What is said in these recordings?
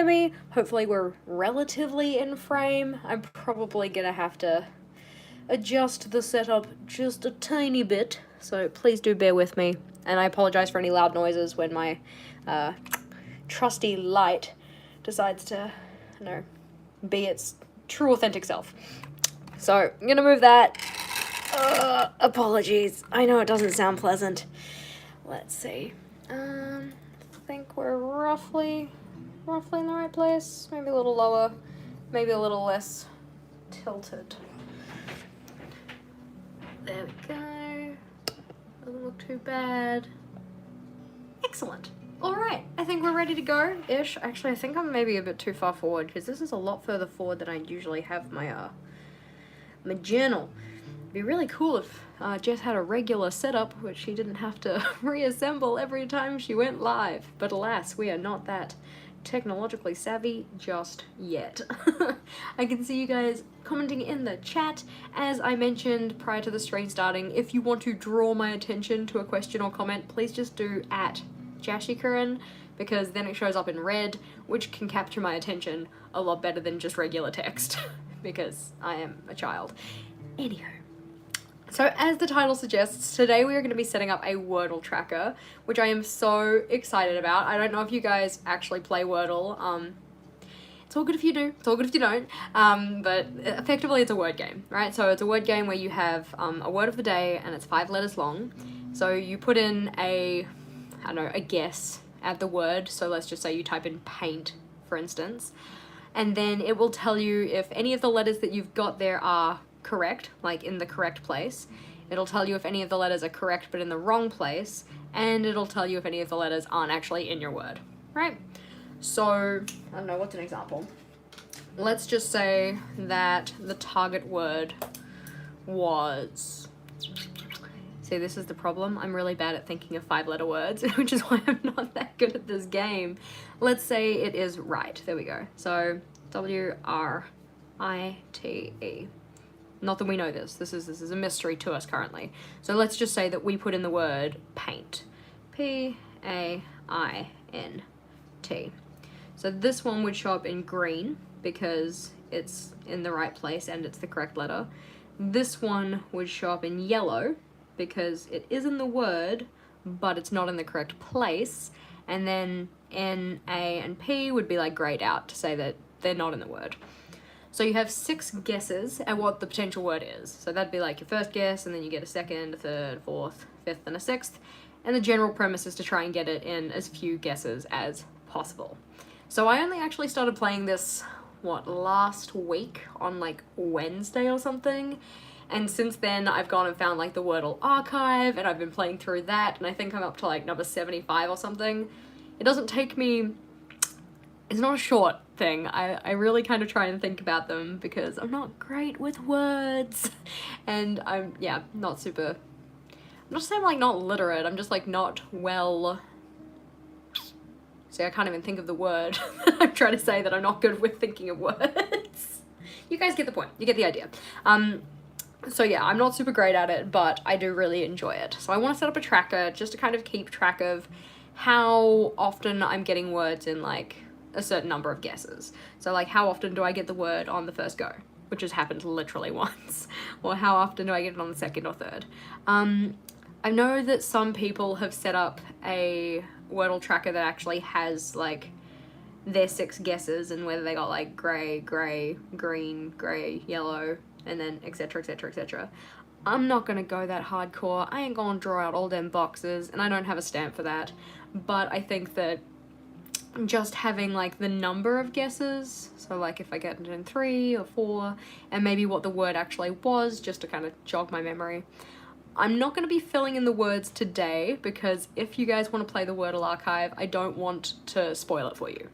me. Hopefully we're relatively in frame. I'm probably gonna have to adjust the setup just a tiny bit, so please do bear with me. And I apologize for any loud noises when my trusty light decides to, be its true authentic self. So I'm gonna move that. Apologies. I know it doesn't sound pleasant. Let's see. I think we're roughly in the right place. Maybe a little lower, maybe a little less tilted. There we go. Doesn't look too bad. Excellent. Alright, I think we're ready to go-ish. Actually, I think I'm maybe a bit too far forward because this is a lot further forward than I usually have my, my journal. It'd be really cool if Jess had a regular setup which she didn't have to reassemble every time she went live. But alas, we are not that technologically savvy just yet. I can see you guys commenting in the chat. As I mentioned prior to the stream starting, if you want to draw my attention to a question or comment, please just do @JashiiCorrin, because then it shows up in red, which can capture my attention a lot better than just regular text, because I am a child. Anywho. So as the title suggests, today we are going to be setting up a Wordle tracker, which I am so excited about. I don't know if you guys actually play Wordle. It's all good if you do, it's all good if you don't, but effectively it's a word game, right? So it's a word game where you have a word of the day and it's 5 letters long. So you put in a guess at the word. So let's just say you type in paint, for instance, and then it will tell you if any of the letters that you've got there are correct, like in the correct place. It'll tell you if any of the letters are correct but in the wrong place, and it'll tell you if any of the letters aren't actually in your word, right? So, I don't know, what's an example? Let's just say that the target word was... See, this is the problem. I'm really bad at thinking of 5-letter words, which is why I'm not that good at this game. Let's say it is right. There we go. So, W-R-I-T-E. Not that we know this. This is a mystery to us currently. So let's just say that we put in the word paint. P-A-I-N-T. So this one would show up in green because it's in the right place and it's the correct letter. This one would show up in yellow because it is in the word, but it's not in the correct place. And then N, A, and P would be like grayed out to say that they're not in the word. So you have 6 guesses at what the potential word is. So that'd be like your first guess, and then you get a second, a third, fourth, fifth, and a sixth. And the general premise is to try and get it in as few guesses as possible. So I only actually started playing this, last week on like Wednesday or something. And since then I've gone and found like the Wordle archive, and I've been playing through that, and I think I'm up to like number 75 or something. It doesn't take me... It's not a short thing. I really kind of try and think about them because I'm not great with words. And I'm not super... I'm not saying I'm like not literate, I'm just like not well... See, I can't even think of the word. I'm trying to say that I'm not good with thinking of words. You guys get the point. You get the idea. So yeah, I'm not super great at it, but I do really enjoy it. So I want to set up a tracker just to kind of keep track of how often I'm getting words in like a certain number of guesses. So like how often do I get the word on the first go, which has happened literally once, or how often do I get it on the second or third. I know that some people have set up a Wordle tracker that actually has like their 6 guesses and whether they got like grey, green, grey, yellow, and then etc, etc, etc. I'm not gonna go that hardcore. I ain't gonna draw out all them boxes, and I don't have a stamp for that, but I think that just having like the number of guesses, so like if I get it in 3 or 4, and maybe what the word actually was, just to kind of jog my memory. I'm not going to be filling in the words today because if you guys want to play the Wordle archive, I don't want to spoil it for you.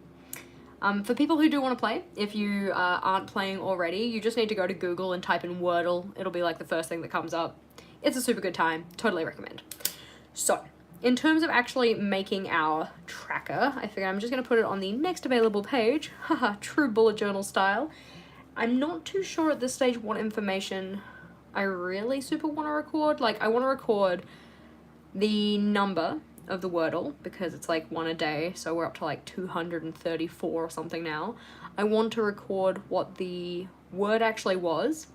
For people who do want to play, if you aren't playing already, you just need to go to Google and type in Wordle. It'll be like the first thing that comes up. It's a super good time. Totally recommend. So, in terms of actually making our tracker, I figure I'm just going to put it on the next available page. Haha, true bullet journal style. I'm not too sure at this stage what information I really super want to record. Like, I want to record the number of the Wordle, because it's like one a day, so we're up to like 234 or something now. I want to record what the word actually was.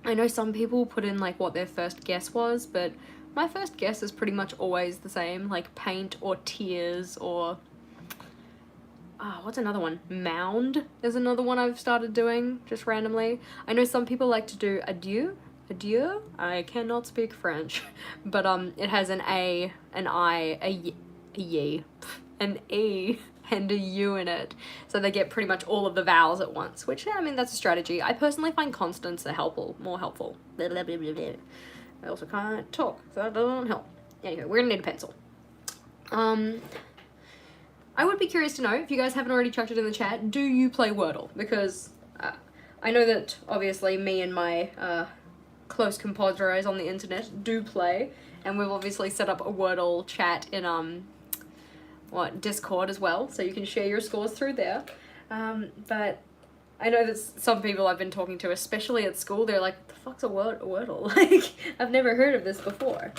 I know some people put in like what their first guess was, but my first guess is pretty much always the same, like paint or tears or what's another one? Mound is another one I've started doing just randomly. I know some people like to do adieu. Adieu? I cannot speak French, but it has an A, an I, a ye, an E, and a U in it. So they get pretty much all of the vowels at once, which, I mean, that's a strategy. I personally find consonants are more helpful. I also can't talk, so that doesn't help. Anyway, we're gonna need a pencil. I would be curious to know, if you guys haven't already chucked it in the chat, do you play Wordle? Because I know that obviously me and my close compadres on the internet do play, and we've obviously set up a Wordle chat in Discord as well, so you can share your scores through there. But I know that some people I've been talking to, especially at school, they're like, what the fuck's a Wordle? Like, I've never heard of this before.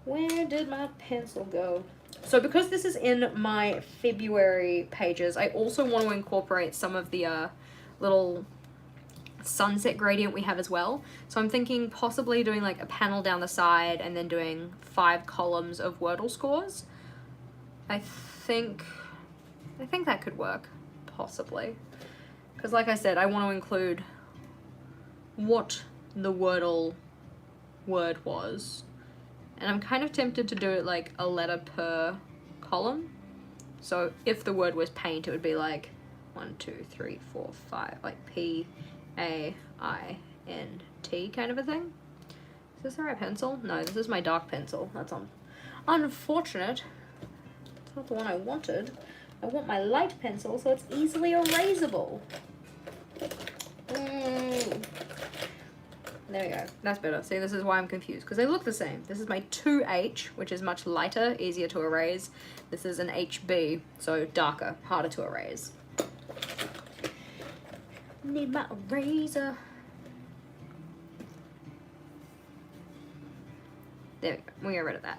Where did my pencil go? So because this is in my February pages, I also want to incorporate some of the little sunset gradient we have as well. So I'm thinking possibly doing like a panel down the side and then doing 5 columns of Wordle scores. I think that could work, possibly. Because like I said, I want to include what the Wordle word was. And I'm kind of tempted to do it like a letter per column. So if the word was paint, it would be like 1, 2, 3, 4, 5, like P-A-I-N-T kind of a thing. Is this the right pencil? No, this is my dark pencil. That's unfortunate. It's not the one I wanted. I want my light pencil so it's easily erasable. There we go. That's better. See, this is why I'm confused, because they look the same. This is my 2H, which is much lighter, easier to erase. This is an HB, so darker, harder to erase. Need my eraser. There we go. We get rid of that.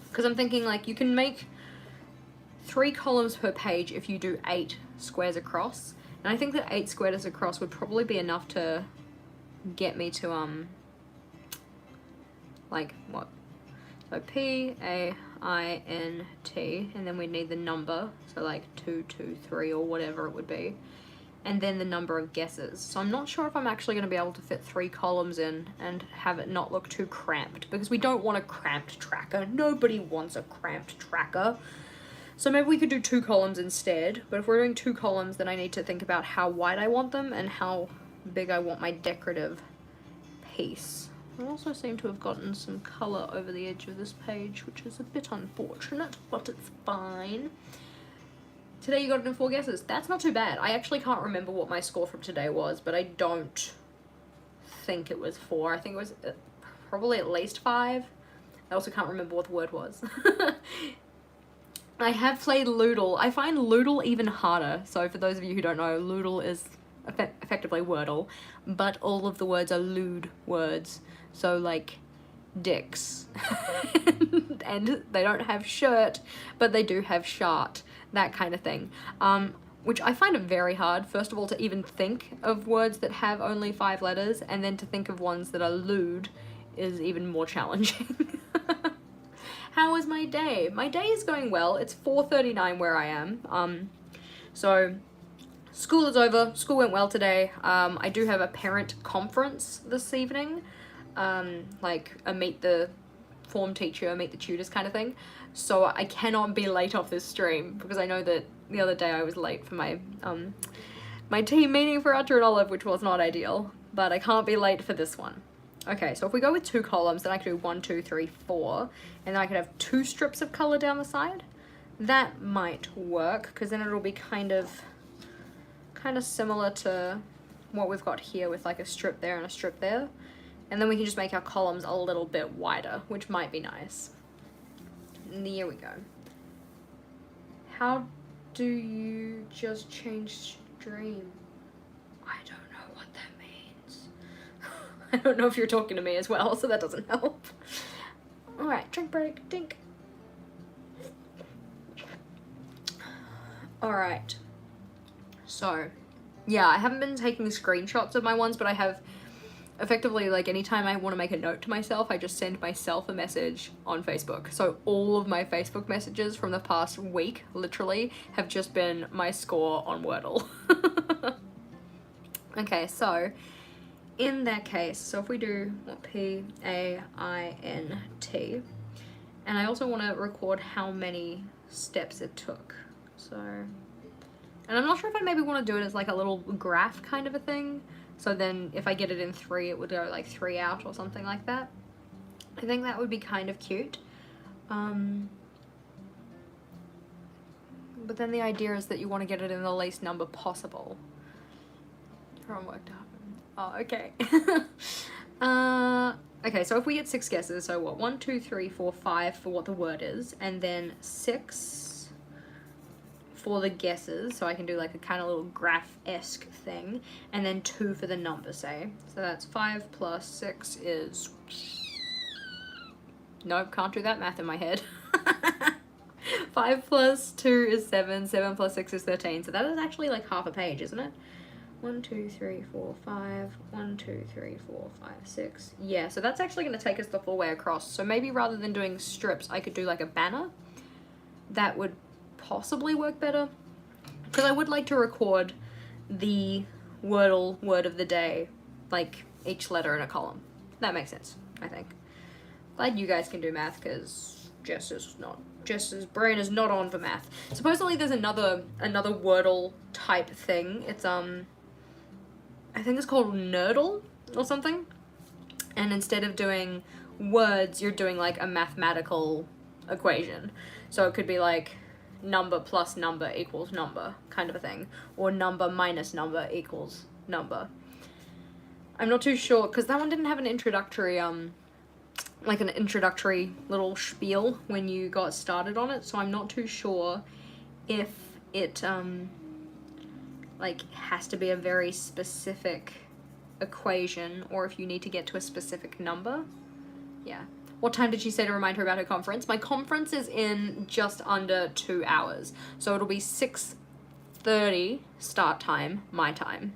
Because I'm thinking, like, you can make 3 columns per page if you do 8 squares across. And I think that 8 squares across would probably be enough to get me to like what, so P-A-I-N-T, and then we'd need the number, so like 2, 2, 3 or whatever it would be, and then the number of guesses. So I'm not sure if I'm actually going to be able to fit 3 columns in and have it not look too cramped, because we don't want a cramped tracker. Nobody wants a cramped tracker. So maybe we could do 2 columns instead, but if we're doing 2 columns, then I need to think about how wide I want them and how big I want my decorative piece. I also seem to have gotten some colour over the edge of this page, which is a bit unfortunate, but it's fine. Today you got it in 4 guesses. That's not too bad. I actually can't remember what my score from today was, but I don't think it was 4. I think it was probably at least 5. I also can't remember what the word was. I have played Loodle. I find Loodle even harder. So for those of you who don't know, Loodle is effectively Wordle, but all of the words are lewd words. So like dicks. And they don't have shirt, but they do have shart. That kind of thing. Which I find it very hard, first of all, to even think of words that have only 5 letters, and then to think of ones that are lewd is even more challenging. How was my day? My day is going well. It's 4:39 where I am. So school is over. School went well today. I do have a parent conference this evening. Like a meet the form teacher, meet the tutors kind of thing. So I cannot be late off this stream, because I know that the other day I was late for my my team meeting for Archer and Olive, which was not ideal, but I can't be late for this one. Okay, so if we go with 2 columns, then I could do 1, 2, 3, 4, and then I could have 2 strips of color down the side. That might work, because then it'll be kind of similar to what we've got here, with like a strip there and a strip there. And then we can just make our columns a little bit wider, which might be nice. And there we go. How do you just change stream? I don't know what that means. I don't know if you're talking to me as well, so that doesn't help. Alright, drink break, dink. Alright. So, yeah, I haven't been taking screenshots of my ones, but I have effectively, like, anytime I want to make a note to myself, I just send myself a message on Facebook. So all of my Facebook messages from the past week, literally, have just been my score on Wordle. Okay, so in that case, so if we do P-A-I-N-T, and I also want to record how many steps it took. So, and I'm not sure if I maybe want to do it as like a little graph kind of a thing. So then if I get it in 3, it would go like 3 out or something like that. I think that would be kind of cute. But then the idea is that you want to get it in the least number possible. Everyone worked out. Oh, okay. Okay, so if we get 6 guesses, so what? 1, 2, 3, 4, 5 for what the word is, and then 6 for the guesses, so I can do like a kind of little graph-esque thing, and then 2 for the number, say. So that's 5 plus 6 is... Nope, can't do that math in my head. 5 plus 2 is 7, 7 plus 6 is 13, so that is actually like half a page, isn't it? 1, 2, 3, 4, 5, 1, 2, 3, 4, 5, 6. Yeah, so that's actually going to take us the full way across. So maybe rather than doing strips, I could do like a banner. That would possibly work better, because I would like to record the Wordle word of the day, like each letter in a column. That makes sense, I think. Glad you guys can do math, because Jess's brain is not on for math. Supposedly there's another Wordle type thing. It's I think it's called Nerdle or something, and instead of doing words, you're doing like a mathematical equation. So it could be like number plus number equals number kind of a thing, or number minus number equals number. I'm not too sure, because that one didn't have an introductory like an introductory little spiel when you got started on it, so I'm not too sure if it like has to be a very specific equation, or if you need to get to a specific number. Yeah. What time did she say to remind her about her conference? My conference is in just under 2 hours. So it'll be 6:30 start time, my time.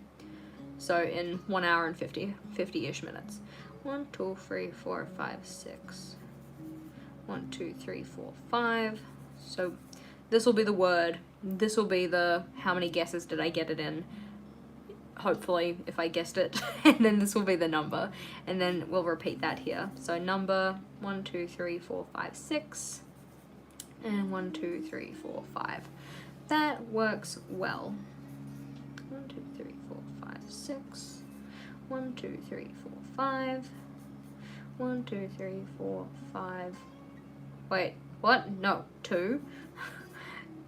So in 1 hour and 50-ish minutes. 1, 2, 3, 4, 5, 6. 1, 2, 3, 4, 5. So this will be the word. This will be the how many guesses did I get it in. Hopefully, if I guessed it, and then this will be the number, and then we'll repeat that here. So number 1, 2, 3, 4, 5, 6, and 1, 2, 3, 4, 5. That works well. 1, 2, 3, 4, 5, 6. 1, 2, 3, 4, 5. 1, 2, 3, 4, 5. Wait, what? No, 2.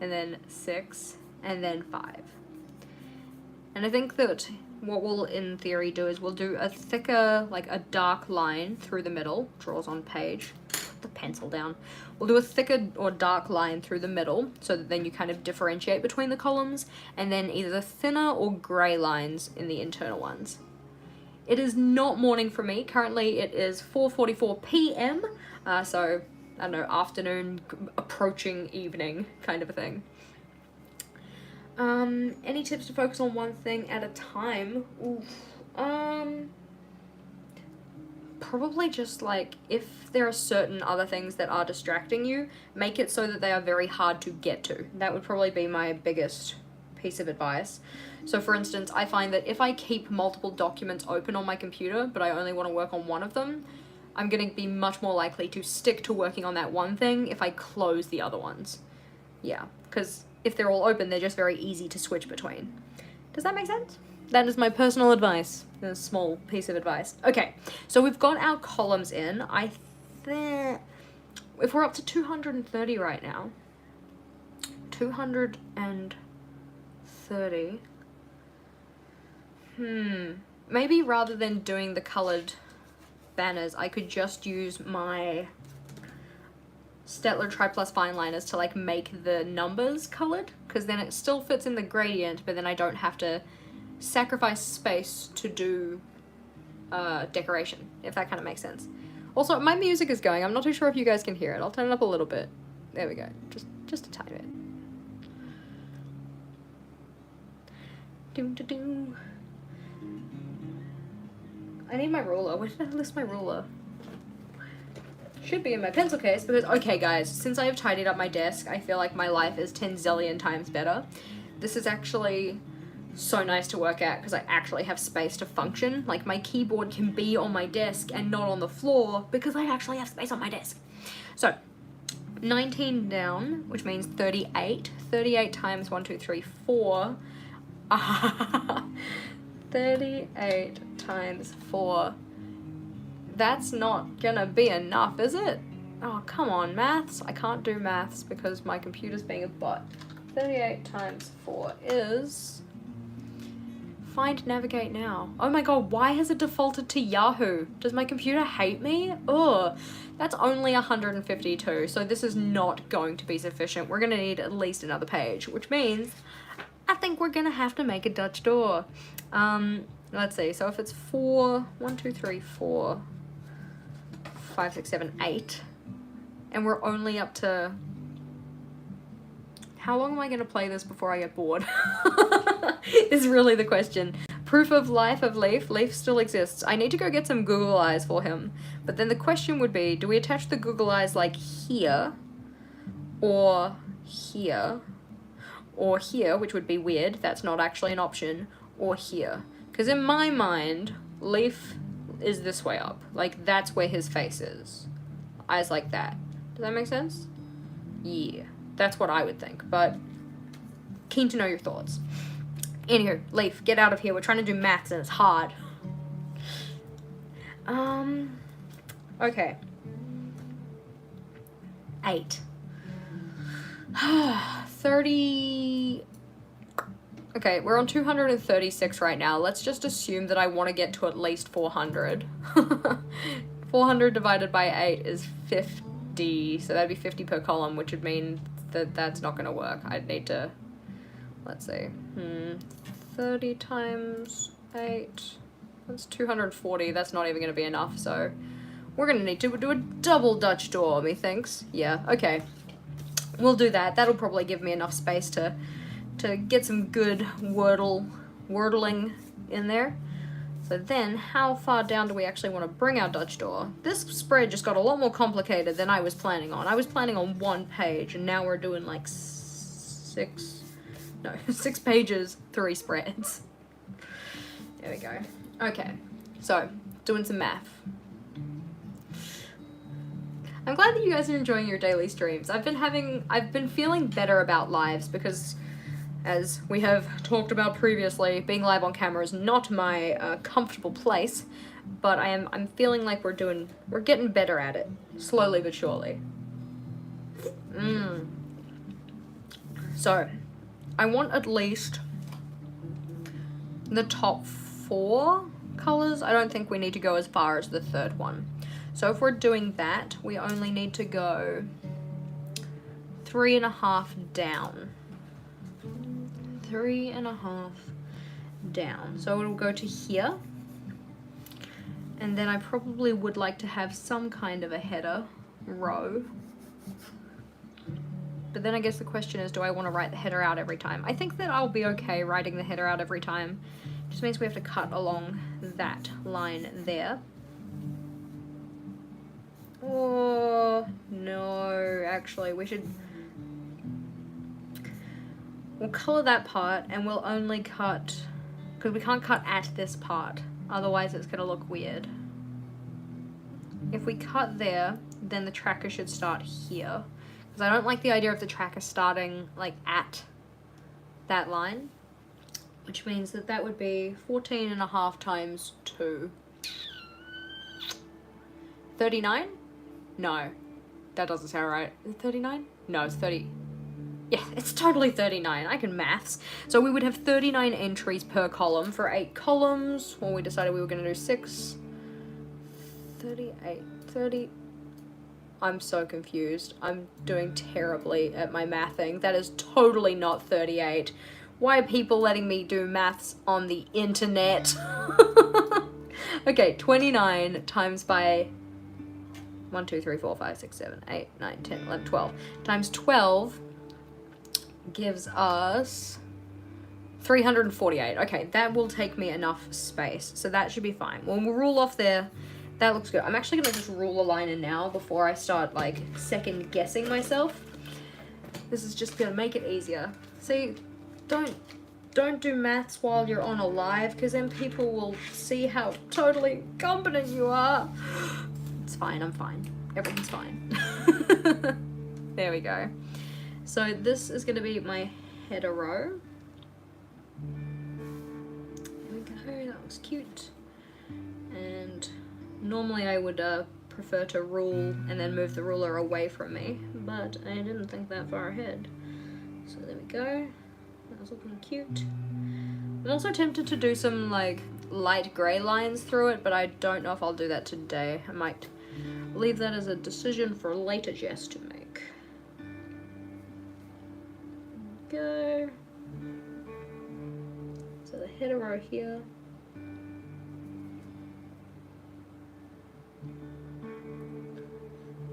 And then 6, and then 5. And I think that what we'll in theory do is we'll do a thicker, like a dark line through the middle, draws on page, put the pencil down. We'll do a thicker or dark line through the middle, so that then you kind of differentiate between the columns, and then either thinner or grey lines in the internal ones. It is not morning for me. Currently it is 4:44 p.m, so I don't know, afternoon approaching evening kind of a thing. Any tips to focus on one thing at a time? Oof. Probably just like, if there are certain other things that are distracting you, make it so that they are very hard to get to. That would probably be my biggest piece of advice. So for instance, I find that if I keep multiple documents open on my computer, but I only want to work on one of them, I'm going to be much more likely to stick to working on that one thing if I close the other ones. Yeah, because if they're all open, they're just very easy to switch between. Does that make sense? That is my personal advice. A small piece of advice. Okay, so we've got our columns in. I think if we're up to 230 right now, 230, maybe rather than doing the colored banners, I could just use my Staedtler Tri-Plus fine liners to like make the numbers colored, because then it still fits in the gradient, but then I don't have to sacrifice space to do decoration, if that kind of makes sense. Also, my music is going. I'm not too sure if you guys can hear it. I'll turn it up a little bit. There we go. Just a tiny bit. Do. I need my ruler. Where did I list my ruler? Should be in my pencil case because, okay guys, since I have tidied up my desk, I feel like my life is 10 zillion times better. This is actually so nice to work at because I actually have space to function. Like, my keyboard can be on my desk and not on the floor because I actually have space on my desk. So, 19 down, which means 38. 38 times 1, 2, 3, 4. 38 times 4. That's not gonna be enough, is it? Oh, come on, maths. I can't do maths because my computer's being a butt. 38 times 4 is... Find navigate now. Oh my god, why has it defaulted to Yahoo? Does my computer hate me? Ugh. That's only 152, so this is not going to be sufficient. We're gonna need at least another page, which means I think we're gonna have to make a Dutch door. Let's see, so if it's 4, 1, 2, 3, 4, 5, 6, 7, 8, and we're only up to... How long am I gonna play this before I get bored? Is really the question. Proof of life of Leaf. Leaf still exists. I need to go get some Google eyes for him. But then the question would be, do we attach the Google eyes like here, or here, or here, which would be weird. That's not actually an option, or here. Because in my mind, Leaf is this way up. Like, that's where his face is. Eyes like that. Does that make sense? Yeah. That's what I would think, but keen to know your thoughts. Anywho, Leaf, get out of here. We're trying to do maths and it's hard. Okay. 8. 30... Okay, we're on 236 right now. Let's just assume that I want to get to at least 400. 400 divided by 8 is 50, so that'd be 50 per column, which would mean that that's not going to work. I'd need to, let's see, 30 times 8, that's 240. That's not even going to be enough, so we're going to need to do a double Dutch door, methinks. Yeah, okay. We'll do that. That'll probably give me enough space to get some good wordling in there. So then, how far down do we actually want to bring our Dutch door? This spread just got a lot more complicated than I was planning on. I was planning on 1 page, and now we're doing like 6 pages, 3 spreads. There we go. Okay, so, doing some math. I'm glad that you guys are enjoying your daily streams. I've been feeling better about lives because, as we have talked about previously, being live on camera is not my comfortable place, but I'm feeling like we're getting better at it, slowly but surely. So, I want at least the top 4 colors. I don't think we need to go as far as the 3rd one. So if we're doing that, we only need to go 3.5 down. 3.5 down. So it'll go to here. And then I probably would like to have some kind of a header row. But then I guess the question is, do I want to write the header out every time? I think that I'll be okay writing the header out every time. Just means we have to cut along that line there. Oh, no, actually, we'll color that part, and we'll only cut, because we can't cut at this part, otherwise it's going to look weird. If we cut there, then the tracker should start here, because I don't like the idea of the tracker starting, like, at that line, which means that that would be 14.5 times 2. 39? No, that doesn't sound right. Is it 39? No, it's 30. Yeah, it's totally 39. I can maths. So we would have 39 entries per column for 8 columns. Well, we decided we were going to do 6. 38, 30. I'm so confused. I'm doing terribly at my mathing. That is totally not 38. Why are people letting me do maths on the internet? Okay, 29 times by 1, 2, 3, 4, 5, 6, 7, 8, 9, 10, 11, 12. Times 12 gives us 348. Okay, that will take me enough space, so that should be fine. When we'll rule off there, that looks good. I'm actually gonna just rule a line in now before I start like second guessing myself. This is just gonna make it easier. See, don't do maths while you're on a live, because then people will see how totally competent you are. It's fine, I'm fine. Everything's fine. There we go. So this is gonna be my header row. There we go, that looks cute. And normally I would prefer to rule and then move the ruler away from me, but I didn't think that far ahead. So there we go. That was looking cute. I'm also tempted to do some like light grey lines through it, but I don't know if I'll do that today. I might leave that as a decision for later Jess to make. Go. So the header row here.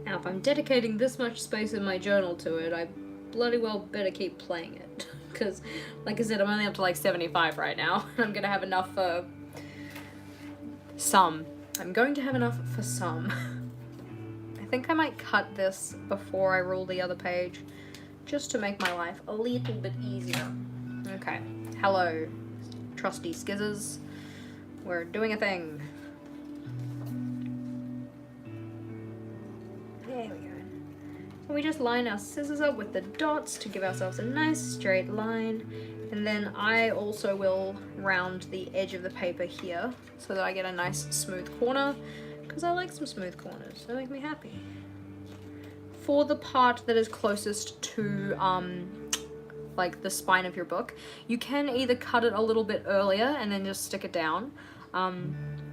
Now if I'm dedicating this much space in my journal to it, I bloody well better keep playing it. Because, like I said, I'm only up to like 75 right now. I'm gonna have enough for some. I'm going to have enough for some. I think I might cut this before I rule the other page, just to make my life a little bit easier. Okay, hello, trusty skizzers. We're doing a thing. There we go. So we just line our scissors up with the dots to give ourselves a nice straight line. And then I also will round the edge of the paper here so that I get a nice smooth corner, because I like some smooth corners. They make me happy. For the part that is closest to like the spine of your book, you can either cut it a little bit earlier and then just stick it down,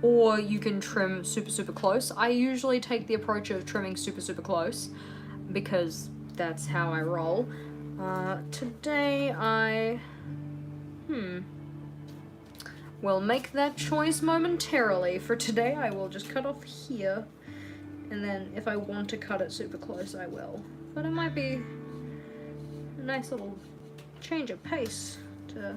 or you can trim super close. I usually take the approach of trimming super close because that's how I roll. Today I will make that choice momentarily. For today I will just cut off here, and then if I want to cut it super close I will. But it might be a nice little change of pace to...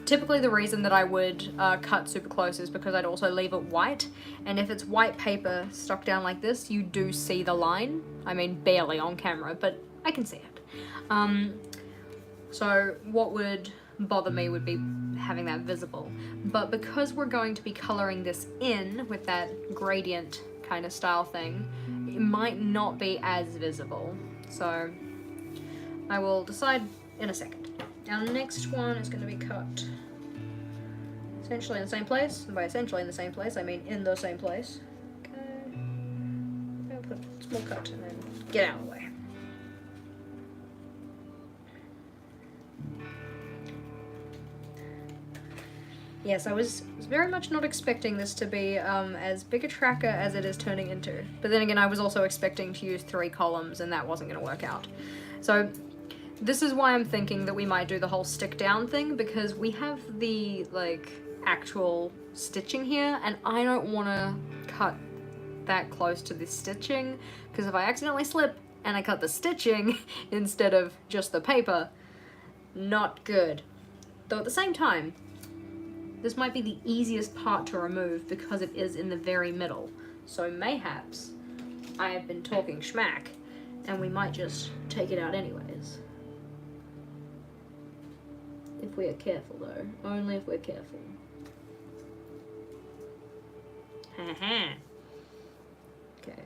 Typically the reason that I would cut super close is because I'd also leave it white, and if it's white paper stuck down like this, you do see the line. I mean, barely on camera, but I can see it. So what would bother me would be having that visible. But because we're going to be coloring this in with that gradient kind of style thing, it might not be as visible. So I will decide in a second. Our next one is going to be cut essentially in the same place. And by essentially in the same place, I mean in the same place. Okay. I'm going to put a small cut and then get out of the way. Yes, I was very much not expecting this to be as big a tracker as it is turning into. But then again, I was also expecting to use 3 columns, and that wasn't going to work out. So this is why I'm thinking that we might do the whole stick down thing, because we have the like actual stitching here, and I don't want to cut that close to the stitching, because if I accidentally slip and I cut the stitching instead of just the paper, not good. Though at the same time, this might be the easiest part to remove because it is in the very middle. So mayhaps I have been talking schmack and we might just take it out anyways. If we are careful though, only if we're careful. Haha. Okay,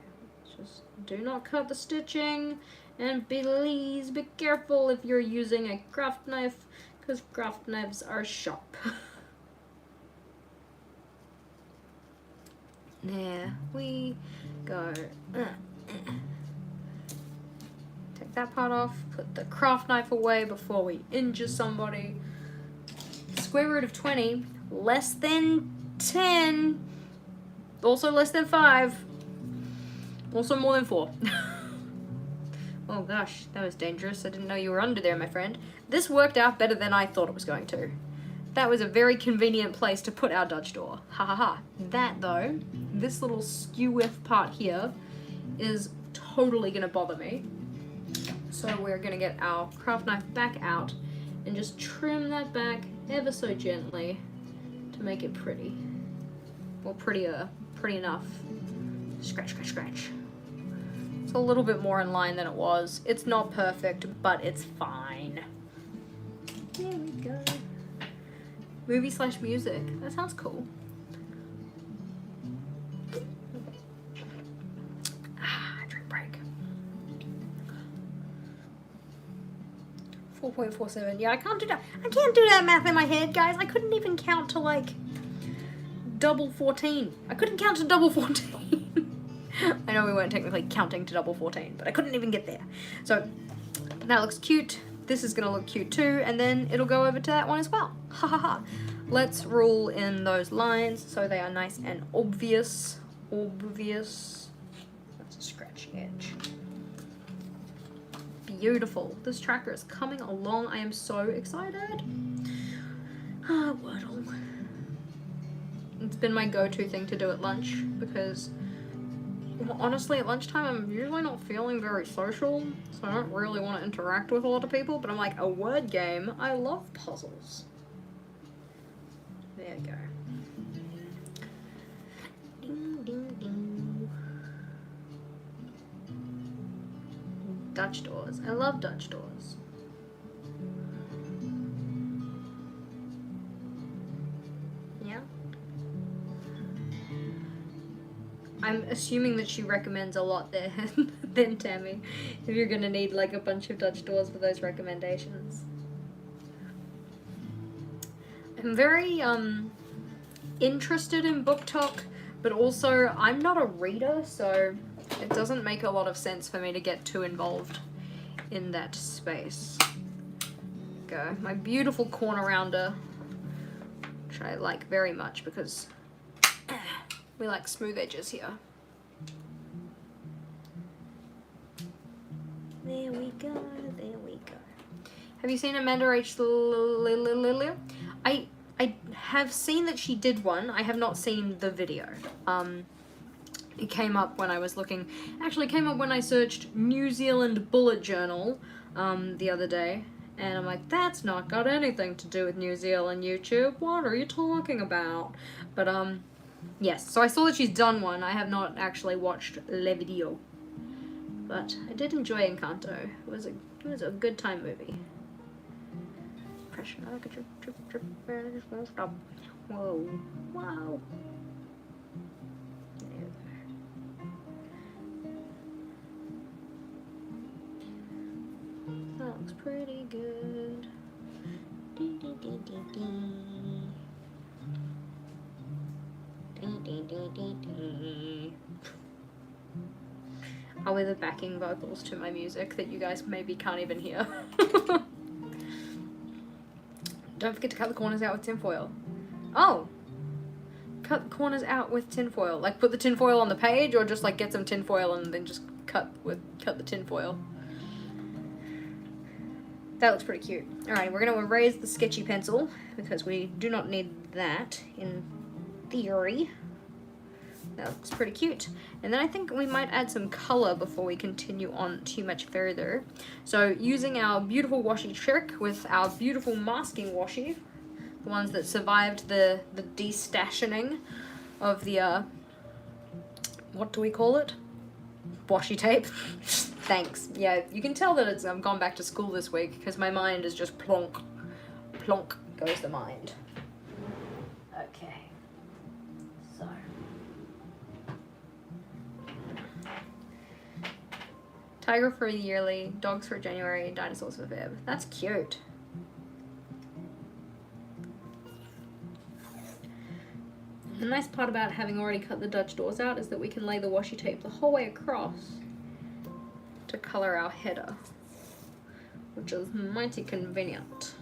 just do not cut the stitching, and please be careful if you're using a craft knife, because craft knives are sharp. There we go. Take that part off, put the craft knife away before we injure somebody. Square root of 20, less than 10, also less than 5, also more than 4. Oh gosh, that was dangerous. I didn't know you were under there, my friend. This worked out better than I thought it was going to. That was a very convenient place to put our Dutch door. Ha ha ha. That though, this little skew-width part here is totally gonna bother me. So we're gonna get our craft knife back out and just trim that back ever so gently to make it pretty. Or prettier, pretty enough. Scratch, scratch, scratch. It's a little bit more in line than it was. It's not perfect, but it's fine. There we go. Movie/music. That sounds cool. Drink break. 4.47. Yeah, I can't do that. I can't do that math in my head, guys. I couldn't even count to like double 14. I couldn't count to double 14. I know we weren't technically counting to double 14, but I couldn't even get there. So that looks cute. This is gonna look cute too, and then it'll go over to that one as well. Ha ha ha. Let's rule in those lines so they are nice and obvious. Obvious. That's a scratchy edge. Beautiful. This tracker is coming along. I am so excited. Ah, Wordle. It's been my go-to thing to do at lunch because, well, honestly, at lunchtime I'm usually not feeling very social, so I don't really want to interact with a lot of people, but I'm like, a word game? I love puzzles. There you go. Ding, ding, ding. Dutch doors. I love Dutch doors. Yeah. I'm assuming that she recommends a lot there then, Tammy, if you're gonna need like a bunch of Dutch doors for those recommendations. I'm very interested in book talk, but also I'm not a reader, so it doesn't make a lot of sense for me to get too involved in that space. Go. My beautiful corner rounder, which I like very much because we like smooth edges here. There we go, there we go. Have you seen Amanda H. Lily? I have seen that she did one. I have not seen the video. It came up when I was looking, actually it came up when I searched New Zealand bullet journal the other day. And I'm like, that's not got anything to do with New Zealand YouTube. What are you talking about? But yes, so I saw that she's done one. I have not actually watched le video. But I did enjoy Encanto. It was a good time movie. Pressure, like a trip, trip, trip, and I just won't stop. Whoa, wow. There we go. That looks pretty good. Dee, dee, dee, dee, dee. Dee, dee, dee, dee, dee. I'll leave the backing vocals to my music that you guys maybe can't even hear. Don't forget to cut the corners out with tinfoil. Oh! Cut the corners out with tinfoil. Like put the tinfoil on the page, or just like get some tinfoil and then just cut the tinfoil. That looks pretty cute. Alright, we're gonna erase the sketchy pencil because we do not need that in theory. That looks pretty cute. And then I think we might add some color before we continue on too much further. So using our beautiful washi trick with our beautiful masking washi, the ones that survived the destashioning of the, what do we call it? Washi tape. Thanks. Yeah, you can tell that I've gone back to school this week because my mind is just plonk. Plonk goes the mind. Okay. So. Tiger for yearly, dogs for January, dinosaurs for Feb. That's cute. The nice part about having already cut the Dutch doors out is that we can lay the washi tape the whole way across to color our header, which is mighty convenient.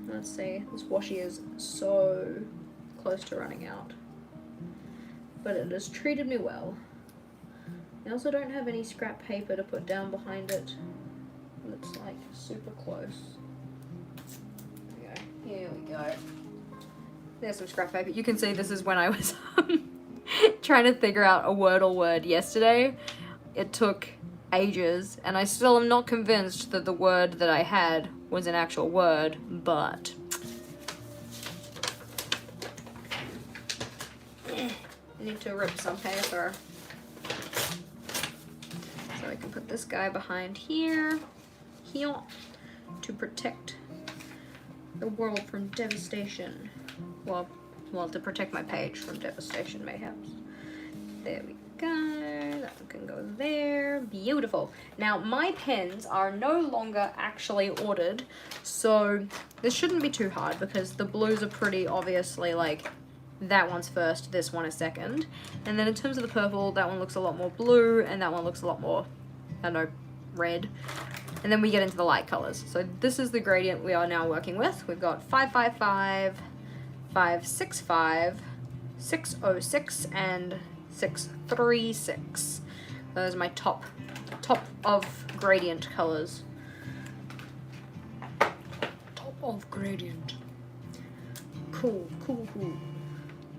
Let's see, this washi is so close to running out, but it has treated me well. I also don't have any scrap paper to put down behind it. It's like super close. Here we go. There's some scrap paper. You can see this is when I was trying to figure out a Wordle word yesterday. It took ages, and I still am not convinced that the word that I had was an actual word, but I need to rip some paper. So I can put this guy behind here, to protect the world from devastation. Well, to protect my page from devastation, mayhaps. There we go. That one can go there. Beautiful. Now, my pens are no longer actually ordered, so this shouldn't be too hard because the blues are pretty obviously like that one's first, this one is second. And then in terms of the purple, that one looks a lot more blue, and that one looks a lot more, I don't know, red. And then we get into the light colors. So this is the gradient we are now working with. We've got 555, 565, 606, and 636. Those are my top of gradient colors. Top of gradient. Cool, cool, cool.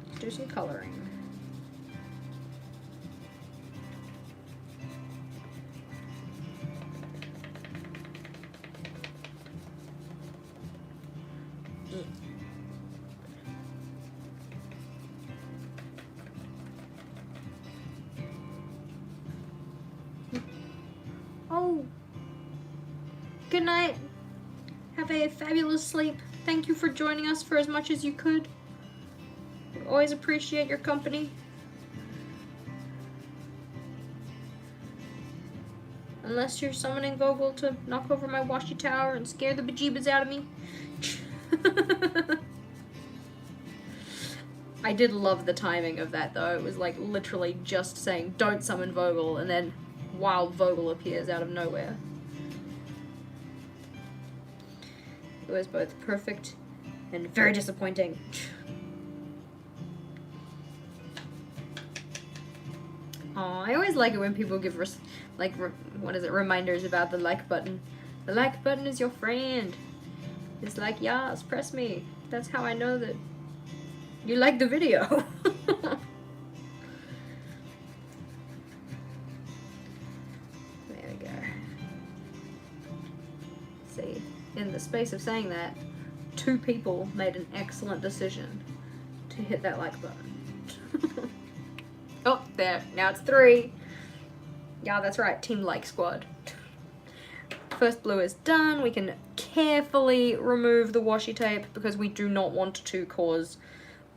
Let's do some coloring. Oh, good night. Have a fabulous sleep. Thank you for joining us for as much as you could. We always appreciate your company. Unless you're summoning Vogel to knock over my washi tower and scare the bejeebas out of me. I did love the timing of that though. It was like literally just saying don't summon Vogel, and then wild Vogel appears out of nowhere. It was both perfect and very disappointing. Aw, I always like it when people give reminders about the like button. The like button is your friend. It's like, yes, press me. That's how I know that you like the video. There we go. See, in the space of saying that, 2 people made an excellent decision to hit that like button. Oh, there. Now it's 3. Yeah, that's right. Team Like Squad. First blue is done. We can carefully remove the washi tape because we do not want to cause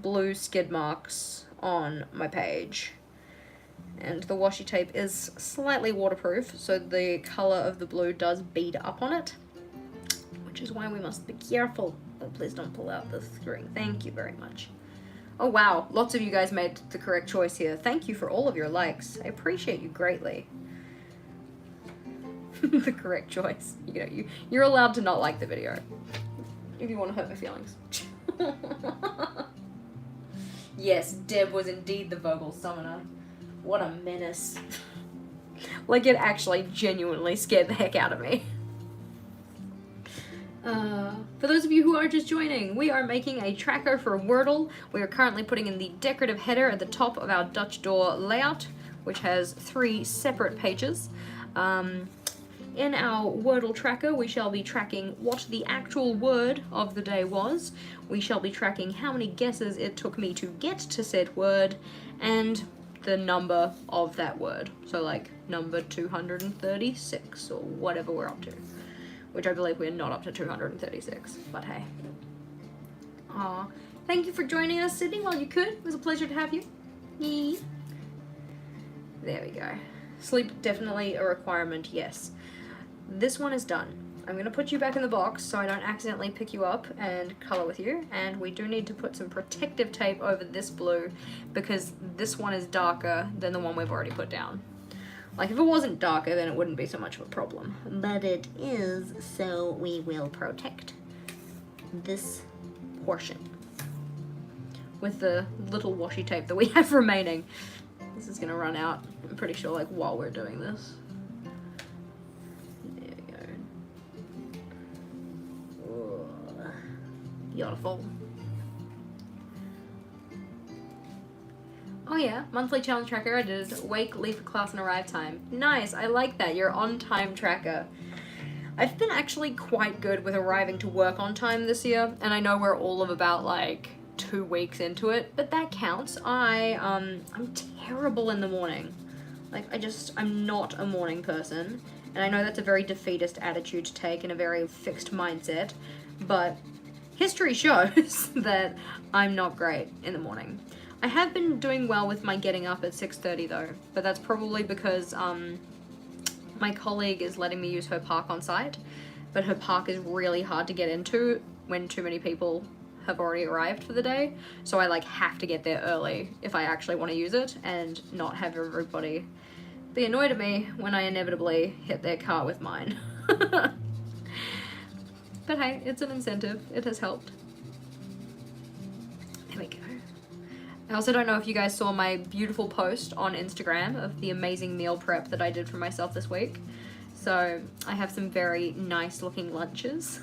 blue skid marks on my page. And the washi tape is slightly waterproof, so the color of the blue does bead up on it, which is why we must be careful. Oh, please don't pull out the string. Thank you very much. Oh wow, lots of you guys made the correct choice here. Thank you for all of your likes. I appreciate you greatly. The correct choice. You know, you're allowed to not like the video if you want to hurt my feelings. Yes, Deb was indeed the Vogel summoner. What a menace. Like, it actually genuinely scared the heck out of me. For those of you who are just joining, we are making a tracker for Wordle. We are currently putting in the decorative header at the top of our Dutch door layout, which has 3 separate pages. In our Wordle tracker, we shall be tracking what the actual word of the day was. We shall be tracking how many guesses it took me to get to said word, and the number of that word. So like number 236 or whatever we're up to. Which I believe we're not up to 236, but hey. Aw, thank you for joining us, Sydney, while you could. It was a pleasure to have you. Yee. There we go. Sleep definitely a requirement, yes. This one is done. I'm gonna put you back in the box so I don't accidentally pick you up and color with you, and we do need to put some protective tape over this blue because this one is darker than the one we've already put down. Like, if it wasn't darker, then it wouldn't be so much of a problem. But it is, so we will protect this portion with the little washi tape that we have remaining. This is gonna run out, I'm pretty sure, like, while we're doing this. There we go. Ooh. Beautiful. Oh yeah, monthly challenge tracker. I did wake, leave for class, and arrive time. Nice, I like that. You're on time tracker. I've been actually quite good with arriving to work on time this year, and I know we're all of about like 2 weeks into it, but that counts. I'm terrible in the morning. Like, I'm not a morning person, and I know that's a very defeatist attitude to take and a very fixed mindset, but history shows that I'm not great in the morning. I have been doing well with my getting up at 6:30 though, but that's probably because my colleague is letting me use her park on site, but her park is really hard to get into when too many people have already arrived for the day, so I like have to get there early if I actually want to use it and not have everybody be annoyed at me when I inevitably hit their car with mine. But hey, it's an incentive. It has helped. There we go. I also don't know if you guys saw my beautiful post on Instagram of the amazing meal prep that I did for myself this week. So I have some very nice looking lunches.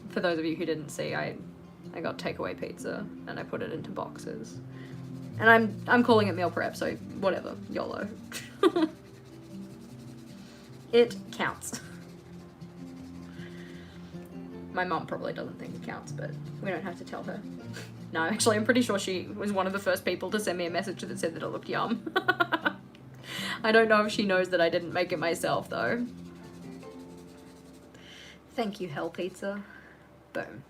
For those of you who didn't see, I got takeaway pizza and I put it into boxes. And I'm calling it meal prep, so whatever, YOLO. It counts. My mom probably doesn't think it counts, but we don't have to tell her. No, actually, I'm pretty sure she was one of the first people to send me a message that said that it looked yum. I don't know if she knows that I didn't make it myself, though. Thank you, Hell Pizza. Boom.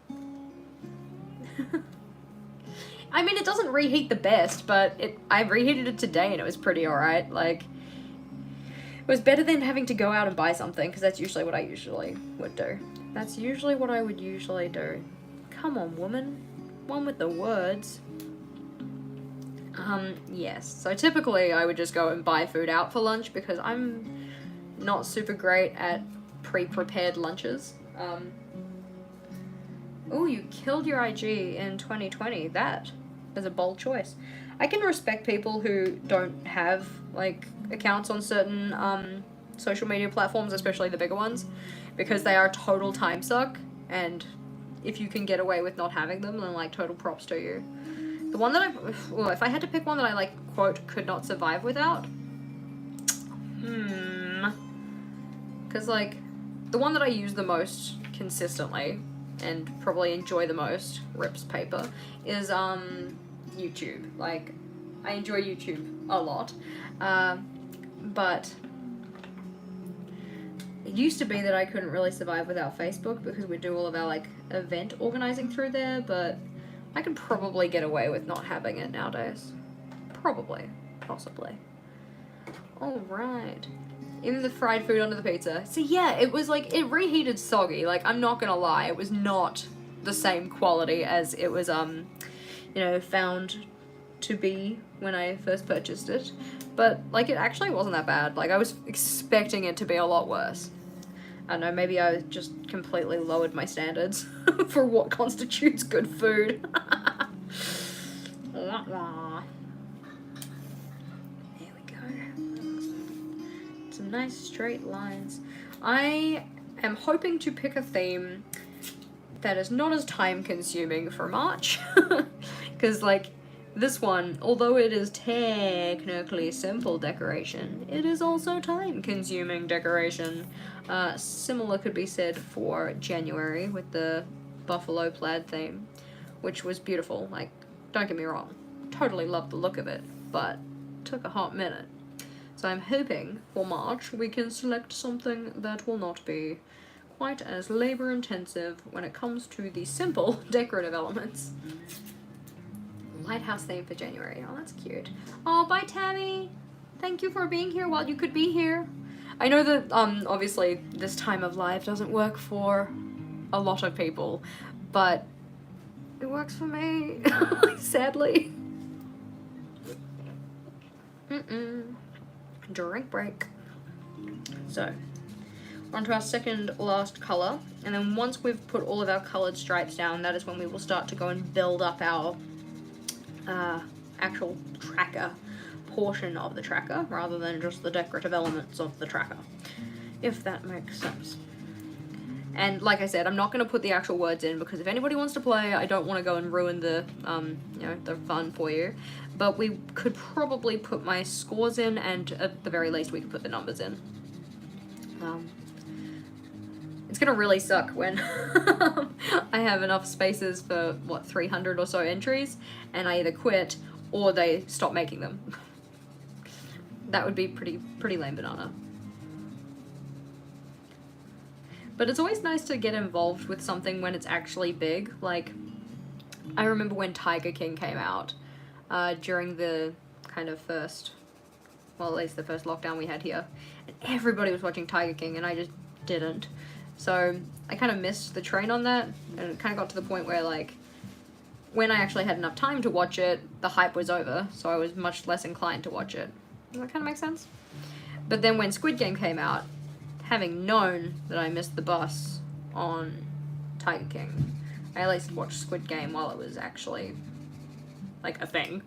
I mean, it doesn't reheat the best, but I reheated it today and it was pretty alright. Like, it was better than having to go out and buy something, because that's usually what I usually would do. That's usually what I would usually do. Come on, woman. One with the words. Yes. So typically I would just go and buy food out for lunch because I'm not super great at pre-prepared lunches. Oh, you killed your IG in 2020. That is a bold choice. I can respect people who don't have, like, accounts on certain, social media platforms, especially the bigger ones, because they are a total time suck, and if you can get away with not having them, then, like, total props to you. The one that well, if I had to pick one that I, like, quote, could not survive without, because, like, the one that I use the most consistently and probably enjoy the most, rips paper, is, YouTube. Like, I enjoy YouTube a lot, but it used to be that I couldn't really survive without Facebook because we do all of our, like, event organizing through there, but I could probably get away with not having it nowadays. Probably. Possibly. Alright. Even the fried food under the pizza. So yeah, it was like, it reheated soggy. Like, I'm not gonna lie, it was not the same quality as it was, you know, found to be when I first purchased it. But, like, it actually wasn't that bad. Like, I was expecting it to be a lot worse. I don't know, maybe I just completely lowered my standards for what constitutes good food. There we go. Some nice straight lines. I am hoping to pick a theme that is not as time consuming for March. Because, like, this one, although it is technically simple decoration, it is also time-consuming decoration. Similar could be said for January with the buffalo plaid theme, which was beautiful. Like, don't get me wrong, totally loved the look of it, but took a hot minute. So I'm hoping for March we can select something that will not be quite as labor-intensive when it comes to the simple decorative elements. Lighthouse theme for January. Oh, that's cute. Oh, bye, Tammy. Thank you for being here while you could be here. I know that, obviously, this time of life doesn't work for a lot of people, but it works for me, sadly. Drink break. So, on to our second last colour, and then once we've put all of our coloured stripes down, that is when we will start to go and build up our actual tracker portion of the tracker rather than just the decorative elements of the tracker, if that makes sense. And like I said, I'm not going to put the actual words in because if anybody wants to play, I don't want to go and ruin the, you know, the fun for you. But we could probably put my scores in, and at the very least we could put the numbers in. It's gonna really suck when I have enough spaces for, what, 300 or so entries, and I either quit or they stop making them. That would be pretty lame banana. But it's always nice to get involved with something when it's actually big. Like, I remember when Tiger King came out, during the kind of first, well, at least the first lockdown we had here, and everybody was watching Tiger King, and I just didn't. So I kind of missed the train on that, and it kind of got to the point where, like, when I actually had enough time to watch it, the hype was over, so I was much less inclined to watch it. Does that kind of make sense? But then when Squid Game came out, having known that I missed the bus on Tiger King, I at least watched Squid Game while it was actually, like, a thing.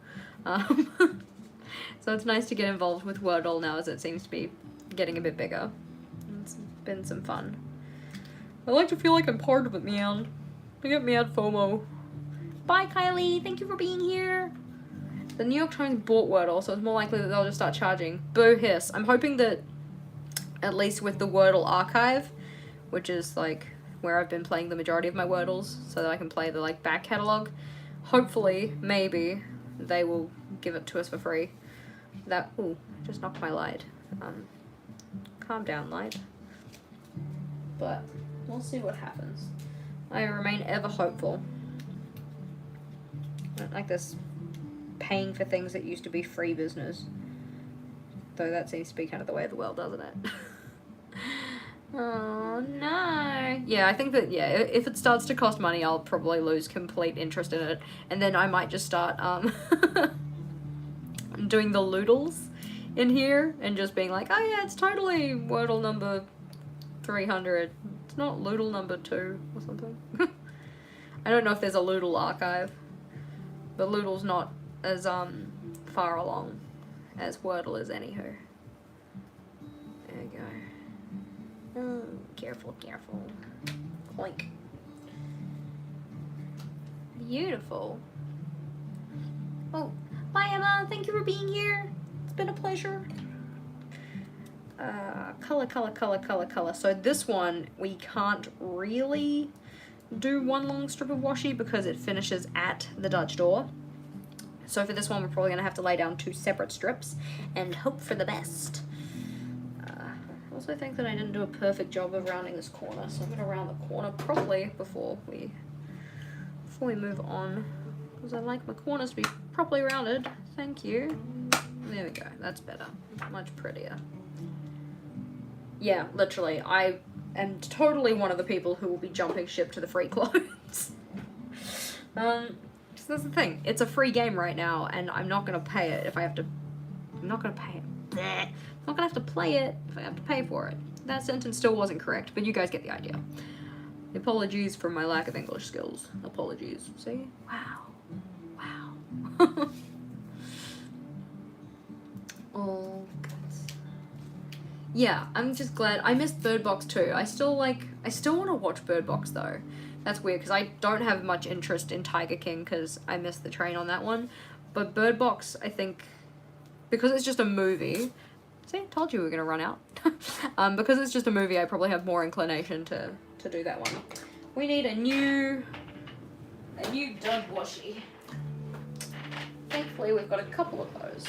So it's nice to get involved with Wordle now, as it seems to be getting a bit bigger. It's been some fun. I like to feel like I'm part of it, man. I get mad FOMO. Bye, Kylie. Thank you for being here. The New York Times bought Wordle, so it's more likely that they'll just start charging. Boo hiss. I'm hoping that, at least with the Wordle archive, which is, like, where I've been playing the majority of my Wordles, so that I can play the, like, back catalogue, hopefully, maybe, they will give it to us for free. That, ooh, just knocked my light. Calm down, light. But we'll see what happens. I remain ever hopeful. I don't like this paying for things that used to be free business. Though that seems to be kind of the way of the world, doesn't it? Oh, no. Yeah, I think that, yeah, if it starts to cost money, I'll probably lose complete interest in it. And then I might just start, doing the Loodles in here and just being like, oh yeah, it's totally Wordle number 300. It's not Loodle number 2 or something. I don't know if there's a Loodle archive, but Loodle's not as far along as Wordle is, anywho. There we go. Oh, careful, careful. Clink. Beautiful. Oh, bye Emma, thank you for being here. It's been a pleasure. Color, color, color, color, color. So this one, we can't really do one long strip of washi because it finishes at the Dutch door. So for this one, we're probably going to have to lay down 2 separate strips and hope for the best. I also think that I didn't do a perfect job of rounding this corner, so I'm going to round the corner properly before we move on, because I like my corners to be properly rounded. Thank you. There we go. That's better. Much prettier. Yeah, literally, I am totally one of the people who will be jumping ship to the free clothes. So that's the thing. It's a free game right now, and I'm not going to pay it if I have to... I'm not going to pay it. Bleh. I'm not going to have to play it if I have to pay for it. That sentence still wasn't correct, but you guys get the idea. Apologies for my lack of English skills. Apologies. See? Wow. Wow. Oh, guys. Yeah, I'm just glad. I missed Bird Box too. I still want to watch Bird Box though. That's weird because I don't have much interest in Tiger King because I missed the train on that one. But Bird Box, I think, because it's just a movie. See, I told you we were going to run out. Because it's just a movie, I probably have more inclination to do that one. We need a new dud washi. Thankfully, we've got a couple of those.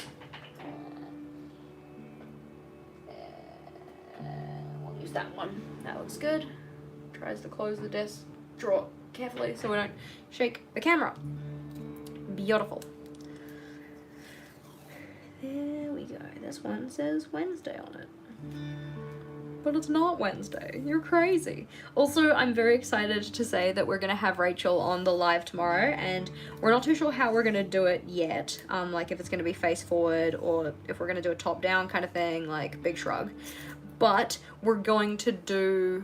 We'll use that one. That looks good. Tries to close the desk drawer carefully so we don't shake the camera. Beautiful. There we go. This one says Wednesday on it. But it's not Wednesday. You're crazy. Also, I'm very excited to say that we're going to have Rachel on the live tomorrow, and we're not too sure how we're going to do it yet. Like if it's going to be face forward or if we're going to do a top down kind of thing, like big shrug. But we're going to do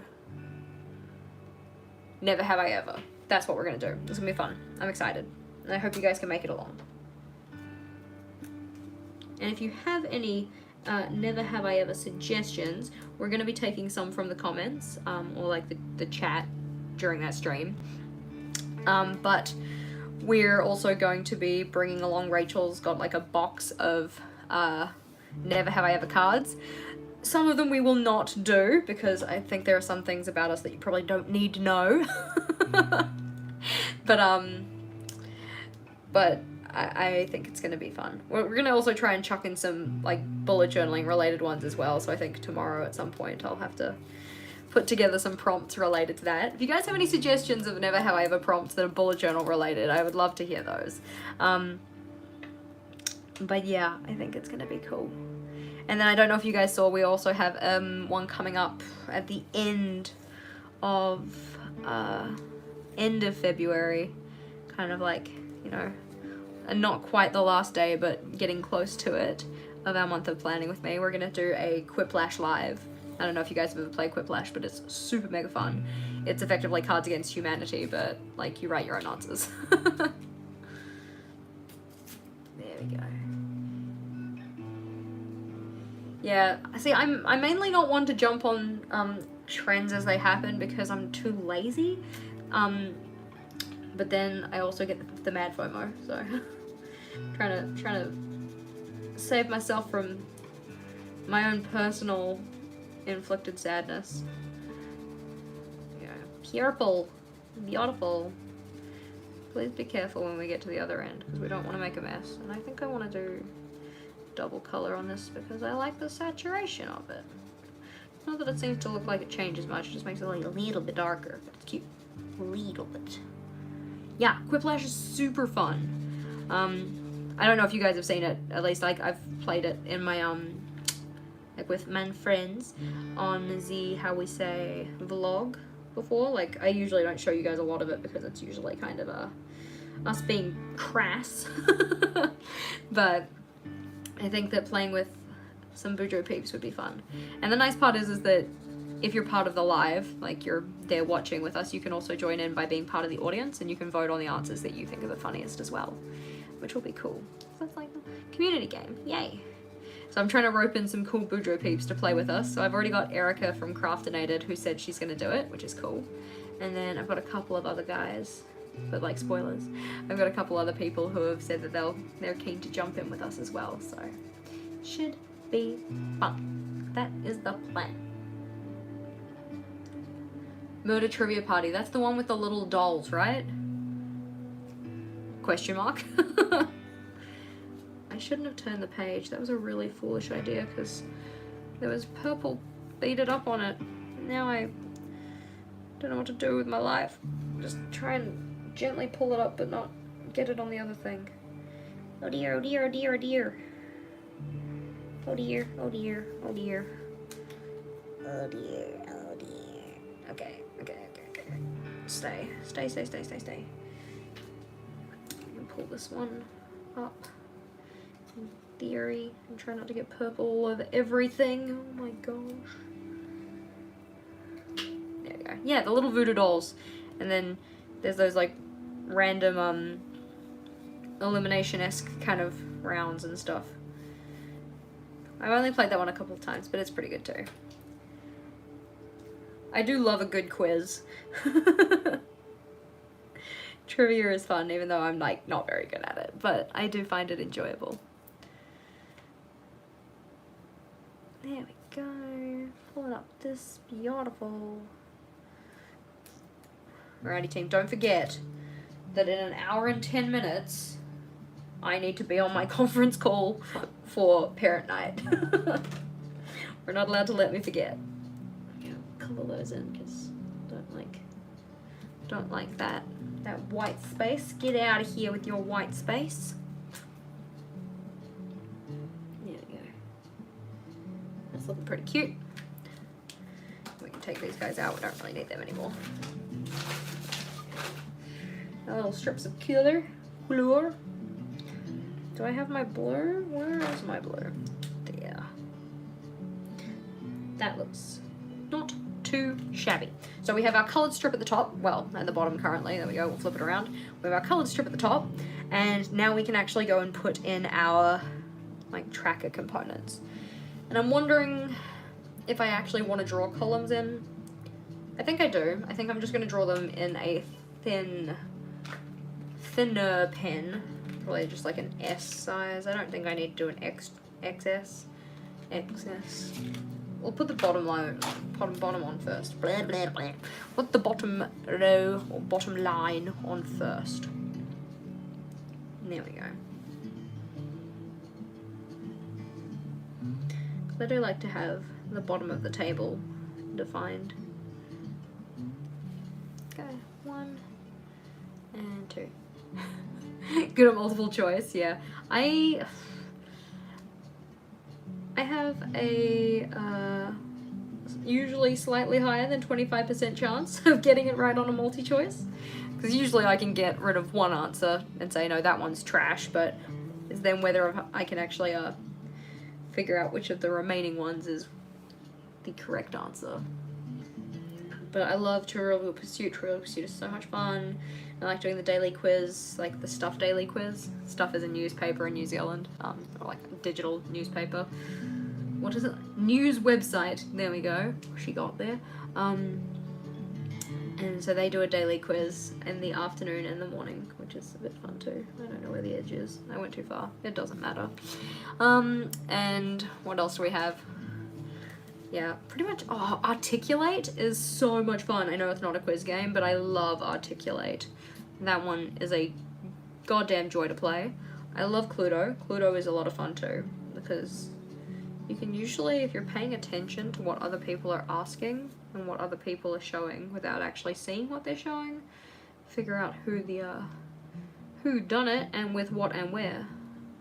Never Have I Ever. That's what we're going to do. It's going to be fun. I'm excited. And I hope you guys can make it along. And if you have any never have I ever suggestions. We're going to be taking some from the comments, or like the chat during that stream. But we're also going to be bringing along, Rachel's got like a box of never have I ever cards. Some of them we will not do because I think there are some things about us that you probably don't need to know. But I think it's going to be fun. We're going to also try and chuck in some like bullet journaling related ones as well. So I think tomorrow at some point I'll have to put together some prompts related to that. If you guys have any suggestions of never have I ever prompts that are bullet journal related, I would love to hear those. But yeah, I think it's going to be cool. And then I don't know if you guys saw, we also have one coming up at the end of February, kind of like, you know, and not quite the last day, but getting close to it, of our month of planning with me. We're gonna do a Quiplash live. I don't know if you guys have ever played Quiplash, but it's super mega fun. It's effectively Cards Against Humanity, but like you write your own answers. There we go. Yeah, see, I'm mainly not one to jump on trends as they happen because I'm too lazy. But then I also get the mad FOMO, so trying to save myself from my own personal inflicted sadness. Yeah, purple, beautiful. Please be careful when we get to the other end because we don't want to make a mess. And I think I want to do double color on this because I like the saturation of it. Not that it seems to look like it changes much, it just makes it like a little bit darker, but it's cute. A little bit. Yeah, Quiplash is super fun. I don't know if you guys have seen it, at least like I've played it in my like with my friends on the How We Say vlog before. Like I usually don't show you guys a lot of it because it's usually kind of us being crass. But I think that playing with some Boudreaux peeps would be fun. And the nice part is that if you're part of the live, like you're there watching with us, you can also join in by being part of the audience and you can vote on the answers that you think are the funniest as well, which will be cool. So it's like a community game, yay. So I'm trying to rope in some cool Boudreaux peeps to play with us. So I've already got Erica from Craftinated who said she's gonna do it, which is cool. And then I've got a couple of other guys, but like spoilers. I've got a couple other people who have said that they're keen to jump in with us as well, so should be fun. That is the plan. Murder Trivia Party, that's the one with the little dolls, right? Question mark. I shouldn't have turned the page. That was a really foolish idea because there was purple beaded up on it. Now I don't know what to do with my life. Just try and gently pull it up but not get it on the other thing. Oh dear, oh dear, oh dear, oh dear. Oh dear, oh dear, oh dear. Oh dear, oh dear. Okay. Stay. I can pull this one up in theory and try not to get purple all over everything. Oh my gosh. There we go. Yeah, the little voodoo dolls. And then there's those like random elimination-esque kind of rounds and stuff. I've only played that one a couple of times, but it's pretty good too. I do love a good quiz. Trivia is fun, even though I'm like not very good at it, but I do find it enjoyable. There we go. Pulling up this beautiful. Alrighty team, don't forget that in an hour and 10 minutes, I need to be on my conference call for parent night. We're not allowed to let me forget. Color those in because don't like that white space. Get out of here with your white space. There we go. That's looking pretty cute. We can take these guys out. We don't really need them anymore. Our little strips of color. Do I have my blur? Where is my blur? There. That looks not too shabby. So we have our coloured strip at the top, well, at the bottom currently, there we go, we'll flip it around. We have our coloured strip at the top, and now we can actually go and put in our, like, tracker components. And I'm wondering if I actually want to draw columns in. I think I do. I think I'm just going to draw them in a thinner pen. Probably just like an S size. I don't think I need to do an XS. We'll put the bottom on first. Blah, blah, blah. Put the bottom row or bottom line on first. There we go. I do like to have the bottom of the table defined. Okay, 1 and 2. Good at multiple choice, yeah. I have a usually slightly higher than 25% chance of getting it right on a multi-choice. Because usually I can get rid of one answer and say, no, that one's trash, but it's then whether I can actually figure out which of the remaining ones is the correct answer. But I love Trivial Pursuit. Trivial Pursuit is so much fun. I like doing the daily quiz, like the Stuff daily quiz. Stuff is a newspaper in New Zealand, or like a digital newspaper. What is it? News website. There we go. She got there. And so they do a daily quiz in the afternoon and the morning, which is a bit fun too. I don't know where the edge is. I went too far. It doesn't matter. And what else do we have? Yeah, pretty much. Oh, Articulate is so much fun. I know it's not a quiz game, but I love Articulate. That one is a goddamn joy to play. I love Cluedo. Cluedo is a lot of fun too, because you can usually, if you're paying attention to what other people are asking and what other people are showing without actually seeing what they're showing, figure out who done it and with what and where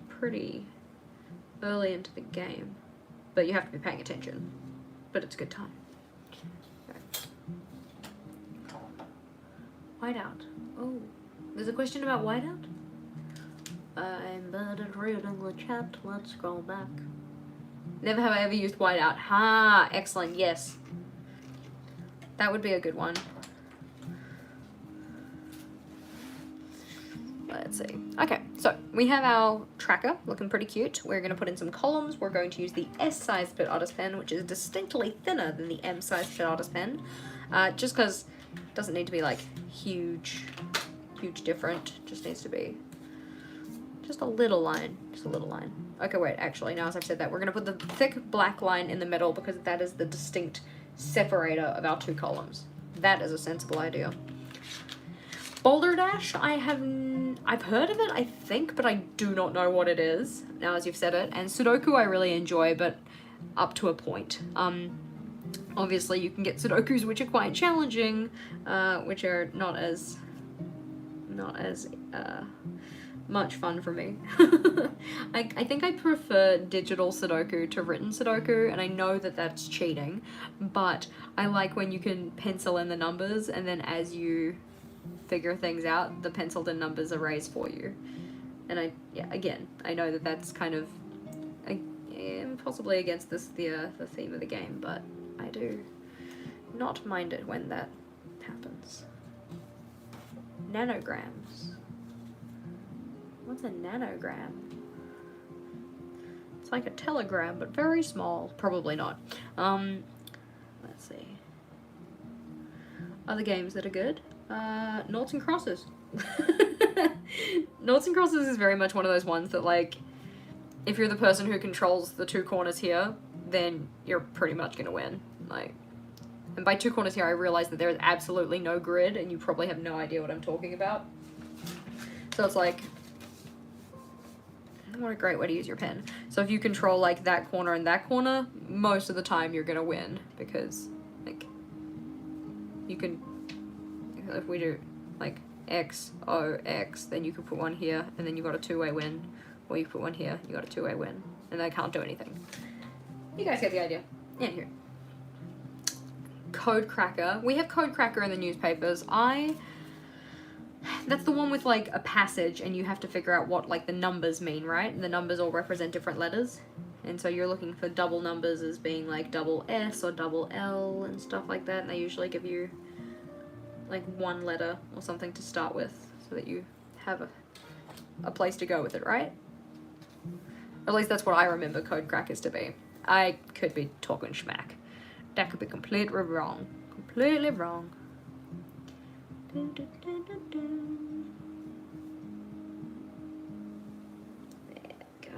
pretty early into the game. But you have to be paying attention. But it's a good time. Okay. Whiteout. Oh, there's a question about whiteout? I'm bad at reading the chat. Let's scroll back. Never have I ever used whiteout. Ha! Excellent, yes. That would be a good one. Let's see. Okay, so we have our tracker looking pretty cute. We're going to put in some columns. We're going to use the S-size bit artist pen, which is distinctly thinner than the M-size bit artist pen. Just because it doesn't need to be like huge different. Just needs to be just a little line. Just a little line. Okay, wait, actually, now as I've said that, we're going to put the thick black line in the middle because that is the distinct separator of our two columns. That is a sensible idea. Boulder Dash, I've heard of it, I think, but I do not know what it is, now as you've said it. And Sudoku I really enjoy, but up to a point. Obviously you can get Sudokus which are quite challenging, which are not as much fun for me. I think I prefer digital Sudoku to written Sudoku, and I know that that's cheating, but I like when you can pencil in the numbers and then as you figure things out, the penciled in numbers are raised for you. And again, I know that that's kind of possibly against the theme of the game, but I do not mind it when that happens. Nanograms. What's a nanogram? It's like a telegram, but very small. Probably not. Let's see. Other games that are good. Noughts and Crosses. Noughts and Crosses is very much one of those ones that, like, if you're the person who controls the two corners here, then you're pretty much gonna win. Like, and by two corners here, I realize that there is absolutely no grid, and you probably have no idea what I'm talking about. So it's like, what a great way to use your pen. So if you control, like, that corner and that corner, most of the time you're gonna win, because, like, you can, if we do like X, O, X, then you can put one here and then you've got a two-way win, or you put one here, you got a two-way win, and they can't do anything. You guys get the idea. Yeah, here. Code Cracker. We have Code Cracker in the newspapers. That's the one with like a passage and you have to figure out what like the numbers mean, right? And the numbers all represent different letters. And so you're looking for double numbers as being like double S or double L and stuff like that, and they usually give you like one letter or something to start with so that you have a place to go with it, right? At least that's what I remember Code Crackers to be. I could be talking schmack. That could be completely wrong. Completely wrong. Dun, dun, dun, dun, dun. There we go.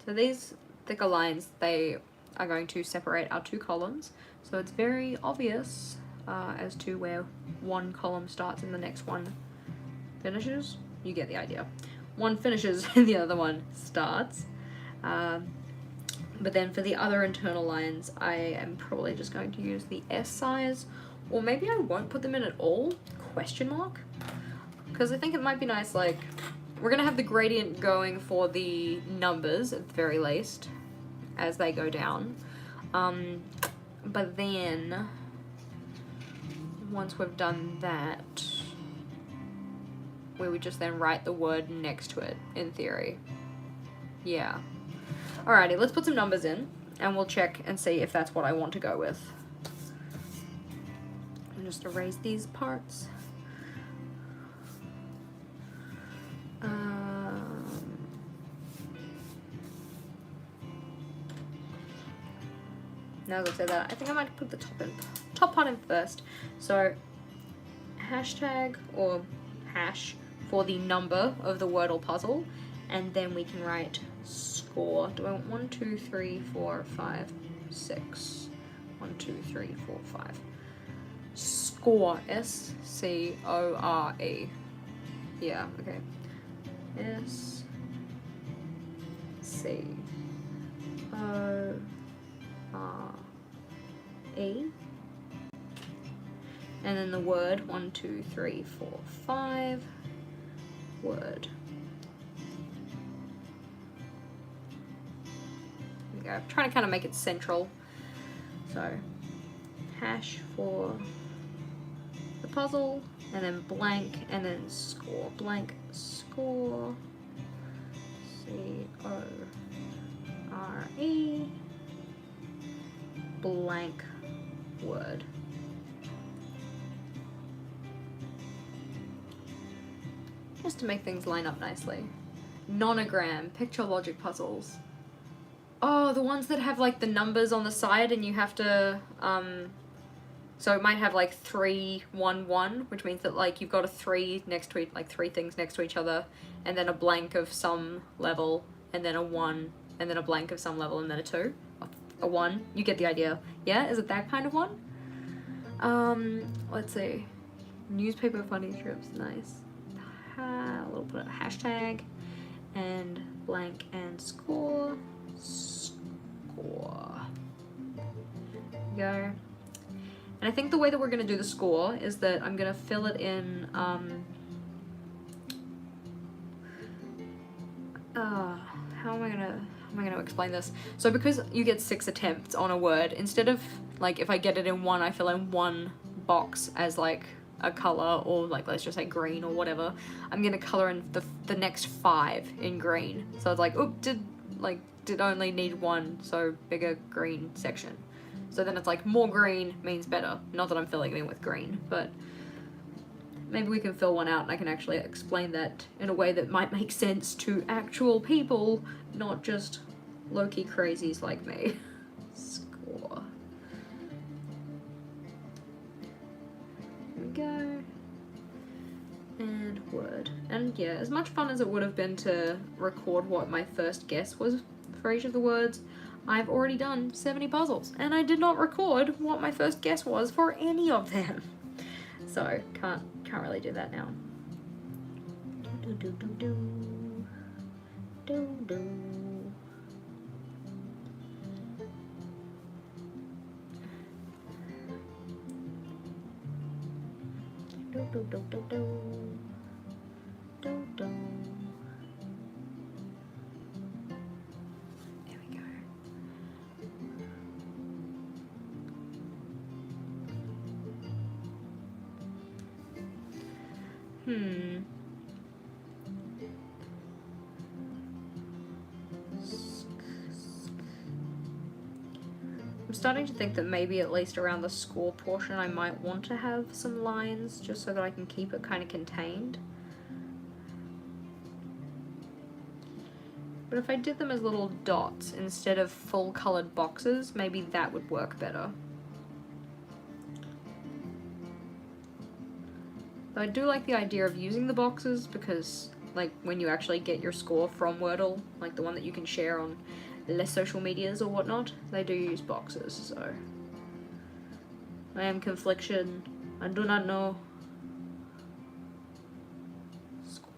So these thicker lines, they are going to separate our two columns. So it's very obvious as to where one column starts and the next one finishes. You get the idea. One finishes and the other one starts. But then for the other internal lines, I am probably just going to use the S size, or maybe I won't put them in at all, question mark. Because I think it might be nice, like, we're gonna have the gradient going for the numbers at the very least, as they go down. But then, once we've done that, we would just then write the word next to it, in theory. Yeah. Alrighty, let's put some numbers in, and we'll check and see if that's what I want to go with. I'll just erase these parts. Now that I've said that, I think I might put the top part in first. So, hashtag or hash for the number of the Wordle puzzle, and then we can write score. Do I want 1, 2, 3, 4, 5, 6? 1, 2, 3, 4, 5. Score. S-C-O-R-E. Yeah, okay. S-C-O-R-E. And then the word, 1, 2, 3, 4, 5. Word. There we go. I'm trying to kind of make it central. So, hash for the puzzle, and then blank, and then score. Blank, score. C-O-R-E. Blank, word. Just to make things line up nicely. Nonogram, picture logic puzzles. Oh, the ones that have like the numbers on the side and you have to, so it might have like 3, 1, 1, which means that like you've got a 3 next to it, like 3 things next to each other, and then a blank of some level, and then a 1, and then a blank of some level, and then a 2, a 1. You get the idea. Yeah, is it that kind of one? Let's see. Newspaper funny strips, nice. We'll put a hashtag and blank and score. Score. Go. And I think the way that we're going to do the score is that I'm going to fill it in. How am I gonna explain this? So because you get 6 attempts on a word, instead of like if I get it in 1, I fill in 1 box as like a color, or like let's just say green or whatever, I'm gonna color in the next 5 in green. So it's like, oop, did only need 1, so bigger green section. So then it's like more green means better. Not that I'm filling it in with green, but maybe we can fill one out and I can actually explain that in a way that might make sense to actual people, not just low-key crazies like me. Score. There we go. And word. And yeah, as much fun as it would have been to record what my first guess was for each of the words, I've already done 70 puzzles, and I did not record what my first guess was for any of them. So, can't really do that now. Do, do, do, do. Do, do. Do, do, do, do, do. Do, do. There we go. I'm starting to think that maybe at least around the score portion I might want to have some lines just so that I can keep it kind of contained. But if I did them as little dots instead of full colored boxes, maybe that would work better. Though I do like the idea of using the boxes because, like, when you actually get your score from Wordle, like the one that you can share on less social medias or whatnot, they do use boxes, so I am confliction. I do not know. Score.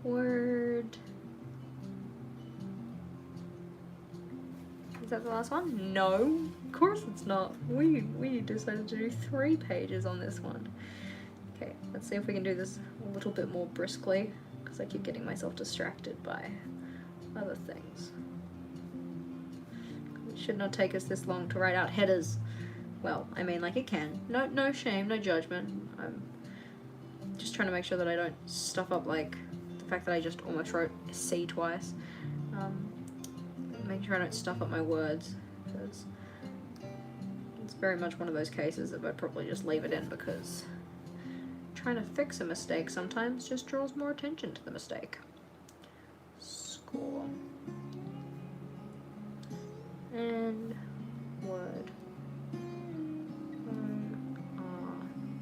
Word. Is that the last one? No, of course it's not. We decided to do 3 pages on this one. Okay, let's see if we can do this a little bit more briskly, because I keep getting myself distracted by other things. It should not take us this long to write out headers. Well, I mean, like, it can. No shame, no judgment. I'm just trying to make sure that I don't stuff up, like, the fact that I just almost wrote C twice. Make sure I don't stuff up my words, because it's very much one of those cases that I'd probably just leave it in, because trying to fix a mistake sometimes just draws more attention to the mistake. Score. And word.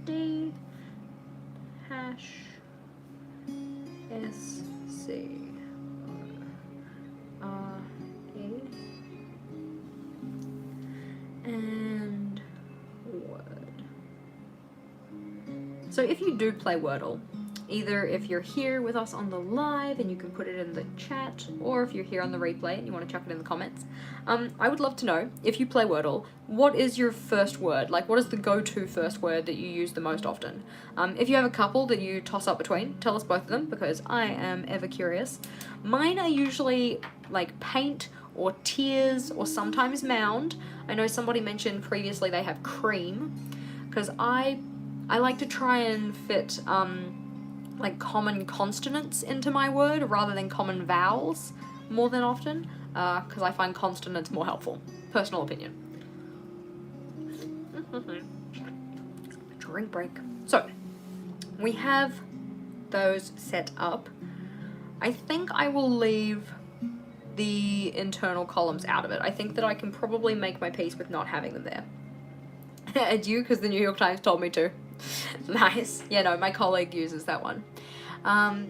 D hash SC. And word. So if you do play Wordle, either if you're here with us on the live and you can put it in the chat, or if you're here on the replay and you want to chuck it in the comments, I would love to know, if you play Wordle, what is your first word? Like, what is the go-to first word that you use the most often? If you have a couple that you toss up between, tell us both of them, because I am ever curious. Mine are usually like paint or tears or sometimes mound. I know somebody mentioned previously they have cream, because I like to try and fit like common consonants into my word rather than common vowels more than often, because I find consonants more helpful. Personal opinion. Drink break. So, we have those set up. I think I will leave the internal columns out of it. I think that I can probably make my peace with not having them there. And you, because the New York Times told me to. Nice. Yeah, no, my colleague uses that one.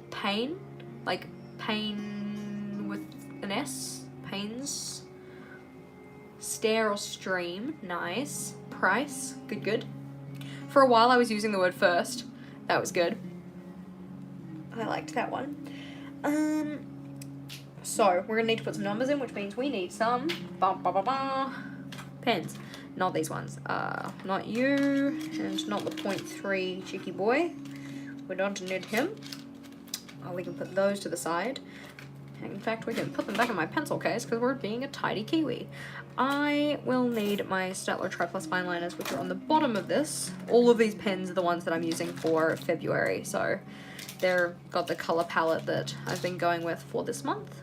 Pain, like pain with an S. Pains. Stare or stream. Nice. Price. Good. For a while I was using the word first. That was good. I liked that one. So, we're going to need to put some numbers in, which means we need some pens. Not these ones. Not you, and not the 0.3 cheeky boy. We don't need him. We can put those to the side. In fact, we can put them back in my pencil case, because we're being a tidy Kiwi. I will need my Staedtler Tri-Plus fine liners, which are on the bottom of this. All of these pens are the ones that I'm using for February, so they've got the color palette that I've been going with for this month.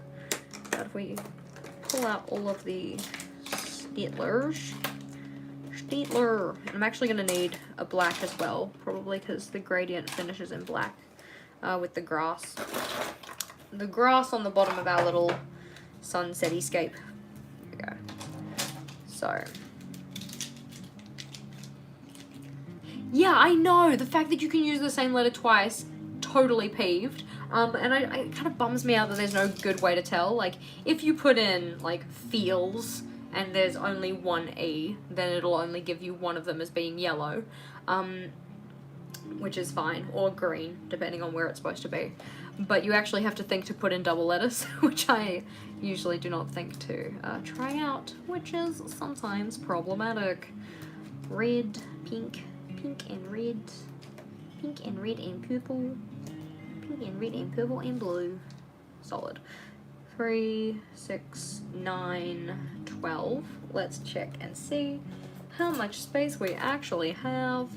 But if we pull out all of the Staedtlers, and I'm actually going to need a black as well, probably because the gradient finishes in black with the grass. The grass on the bottom of our little sunset-scape. There we go. So, yeah, I know, the fact that you can use the same letter twice, totally peeved. And it kind of bums me out that there's no good way to tell. Like, if you put in, like, feels, and there's only one E, then it'll only give you one of them as being yellow, which is fine, or green, depending on where it's supposed to be. But you actually have to think to put in double letters, which I usually do not think to try out, which is sometimes problematic. Red, pink, pink and red, pink and red and purple, pink and red and purple and blue. Solid. 3, 6, 9, 12. Let's check and see how much space we actually have.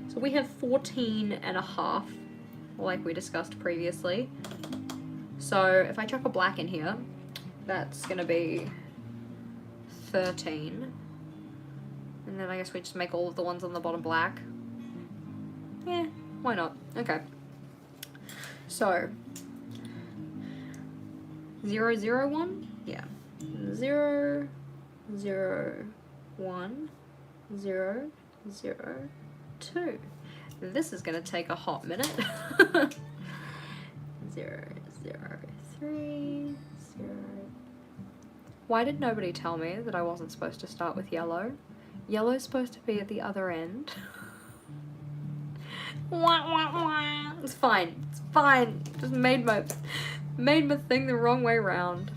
So we have 14.5, like we discussed previously. So if I chuck a black in here, that's gonna be 13. And then I guess we just make all of the ones on the bottom black. Yeah, why not? Okay. So 0, 0, 1? Yeah. 0, 0, 1, 0, 0, 2. This is gonna take a hot minute. 0, 0, 3, 0. Why did nobody tell me that I wasn't supposed to start with yellow? Yellow's supposed to be at the other end. Wah, wah, wah. It's fine. It's fine. Just made my thing the wrong way round.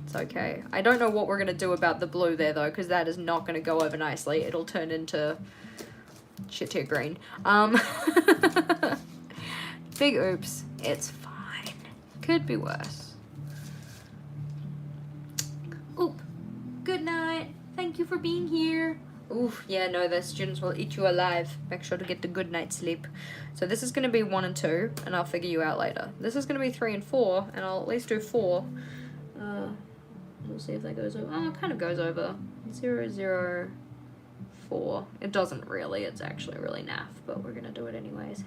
It's okay. I don't know what we're gonna do about the blue there though, because that is not gonna go over nicely. It'll turn into shit tier green. Big oops. It's fine. Could be worse. Oop. Good night. Thank you for being here. Oof, yeah, no, the students will eat you alive. Make sure to get the good night's sleep. So this is going to be 1 and 2, and I'll figure you out later. This is going to be 3 and 4, and I'll at least do 4. We'll see if that goes over. Oh, it kind of goes over. 0, 0, 4. It doesn't really. It's actually really naff, but we're going to do it anyways.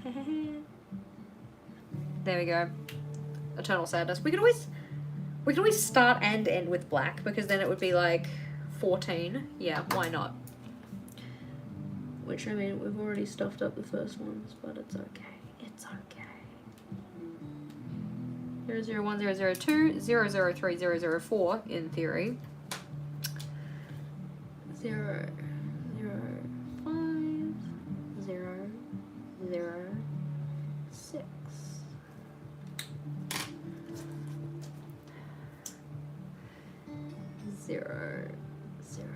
There we go. Eternal sadness. We could always start and end with black, because then it would be like 14. Yeah, why not? Which, I mean, we've already stuffed up the first ones, but it's okay. It's okay. 0, 0, 1, 0, 0, 2, 0, 0, 3, 0, 0, 4, in theory. 0, 0, 5, 0, 0, 6. 0, 0,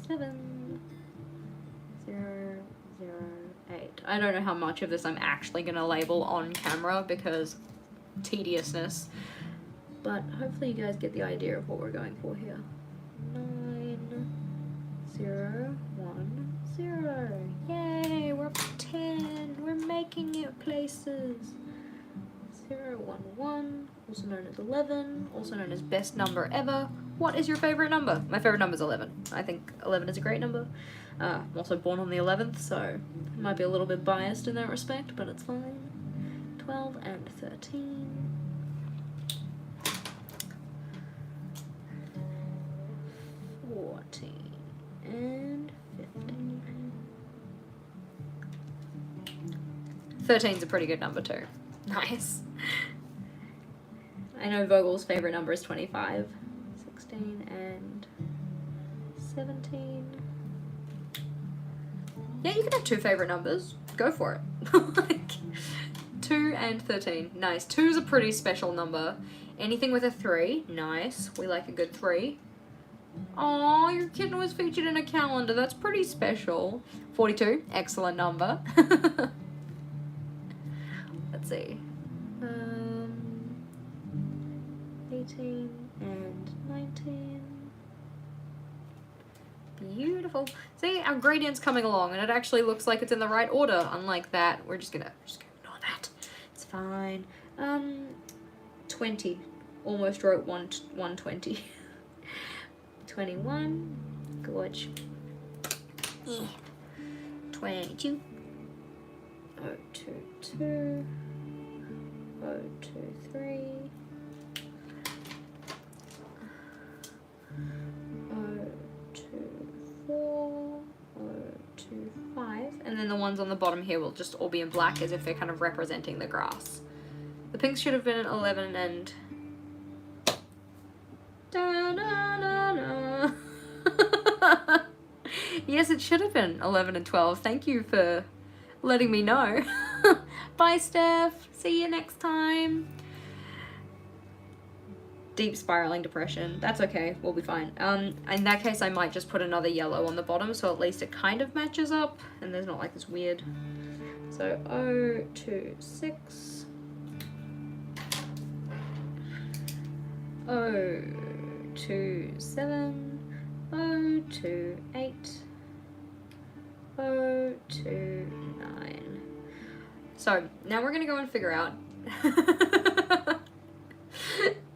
7. 0, 0, 8. I don't know how much of this I'm actually going to label on camera because tediousness. But hopefully you guys get the idea of what we're going for here. 9, 0, 1, 0. Yay, we're up to 10. We're making it places. 0, 1, 1, also known as 11, also known as best number ever. What is your favorite number? My favorite number is 11. I think 11 is a great number. I'm also born on the 11th, so I might be a little bit biased in that respect, but it's fine. 12 and 13. 14 and 15. 13's a pretty good number too. Nice. I know Vogel's favorite number is 25. 16 and 17. Yeah, you can have 2 favorite numbers. Go for it. Like, 2 and 13. Nice. 2 is a pretty special number. Anything with a 3. Nice. We like a good 3. Aw, your kitten was featured in a calendar. That's pretty special. 42. Excellent number. Let's see. 18 and 19. Beautiful. See, our gradient's coming along, and it actually looks like it's in the right order. Unlike that, we're just gonna ignore that. It's fine. 20. Almost wrote 120. 21. Gorge. 22. 022. 023. 024. 025. And then the ones on the bottom here will just all be in black as if they're kind of representing the grass. The pinks should have been at 11 and... Da-da-da-da. Yes, it should have been 11 and 12. Thank you for letting me know. Bye, Steph. See you next time. Deep spiraling depression. That's okay. We'll be fine. In that case, I might just put another yellow on the bottom so at least it kind of matches up and there's not like this weird. So 026. 027. 028. 029. So now we're gonna go and figure out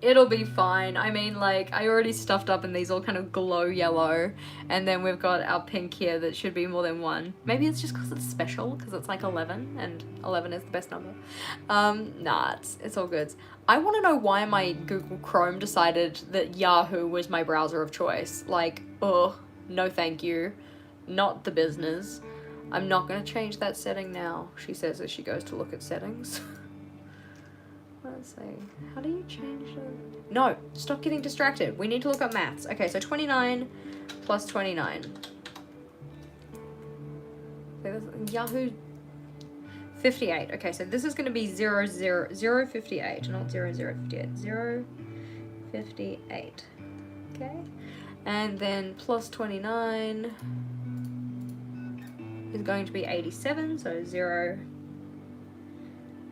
It'll be fine. I mean, like, I already stuffed up in these all kind of glow yellow, and then we've got our pink here that should be more than one. Maybe it's just because it's special, because it's like 11, and 11 is the best number. Nah, it's all good. I want to know why my Google Chrome decided that Yahoo was my browser of choice. Like, ugh, no thank you. Not the business. I'm not going to change that setting now, she says as she goes to look at settings. Let's see. How do you change it? No, stop getting distracted. We need to look up maths. Okay, so 29 plus 29. Yahoo 58. Okay, so this is going to be 0, 0, 0, 58, not 0, 0, 58. 0, 58. Okay. And then plus 29 is going to be 87, so 0,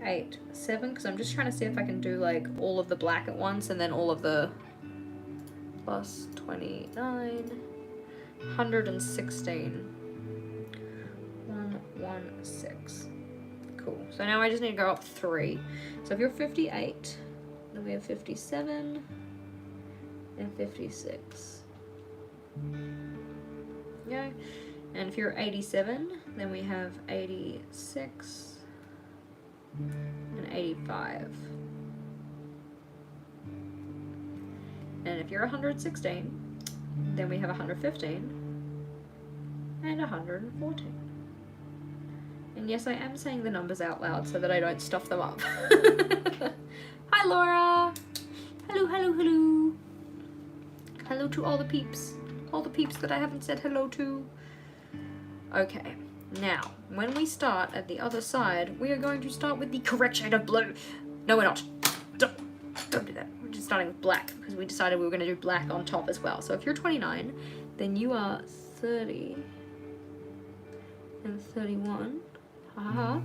8, 7, because I'm just trying to see if I can do like all of the black at once and then all of the plus 29, 116, 116. Cool. So now I just need to go up 3. So if you're 58, then we have 57 and 56. Yeah. And if you're 87, then we have 86 and 85. And if you're 116, then we have 115 and 114. And yes, I am saying the numbers out loud so that I don't stuff them up. Hi, Laura. Hello, hello, hello. Hello to all the peeps. All the peeps that I haven't said hello to. Okay, now, when we start at the other side, we are going to start with the correct shade of blue. No, we're not. Don't do that. We're just starting with black, because we decided we were going to do black on top as well. So if you're 29, then you are 30 and 31. Haha.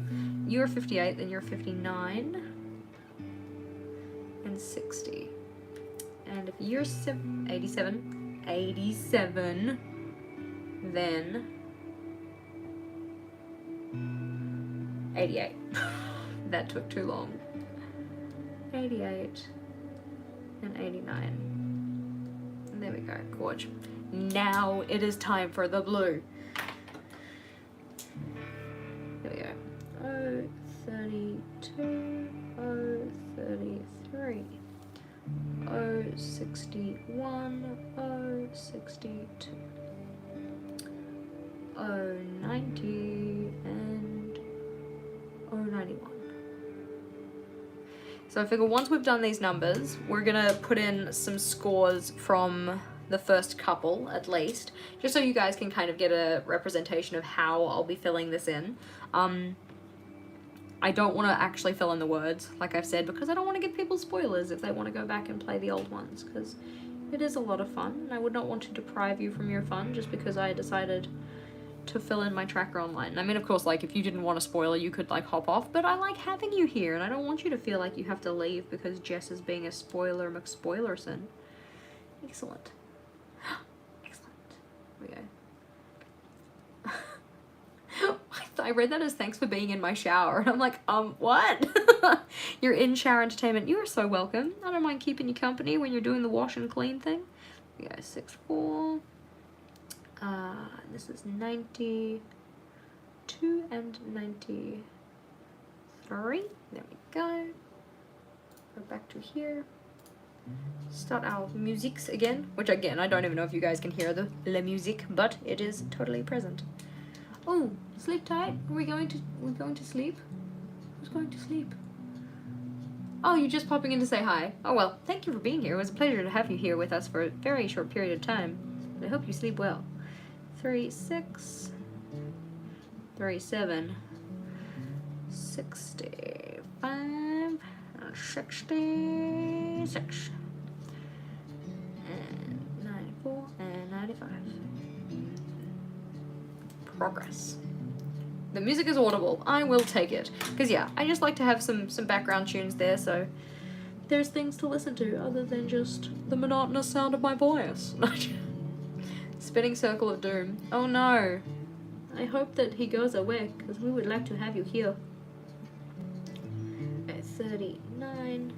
You're 58, then you're 59 and 60. And if you're 87, then 88. That took too long. 88 and 89. And there we go. Gorge. Now it is time for the blue. There we go. Oh, 32. Oh, 33. Oh, 61. Oh, 62. Oh, 90. And oh, 91. So I figure once we've done these numbers, we're gonna put in some scores from the first couple, at least, just so you guys can kind of get a representation of how I'll be filling this in. I don't want to actually fill in the words, like I've said, because I don't want to give people spoilers if they want to go back and play the old ones, because it is a lot of fun, and I would not want to deprive you from your fun just because I decided to fill in my tracker online. I mean, of course, like, if you didn't want a spoiler, you could, like, hop off, but I like having you here, and I don't want you to feel like you have to leave because Jess is being a spoiler McSpoilerson. Excellent. Excellent. There we go. I read that as thanks for being in my shower, and I'm like, what? You're in shower entertainment. You are so welcome. I don't mind keeping you company when you're doing the wash and clean thing. We go 6'4". This is 92 and 93. There we go. Go back to here. Start our musiques again, which again, I don't even know if you guys can hear the la musique, but it is totally present. Oh, sleep tight. We're going to sleep. Who's going to sleep? Oh, you're just popping in to say hi. Oh well, thank you for being here. It was a pleasure to have you here with us for a very short period of time. I hope you sleep well. 36, 37, 65, 66, and 94, and 95. Progress. The music is audible. I will take it. Because yeah, I just like to have some background tunes there, so there's things to listen to other than just the monotonous sound of my voice. Spinning circle of doom. Oh no. I hope that he goes away, because we would like to have you here. Okay, 39.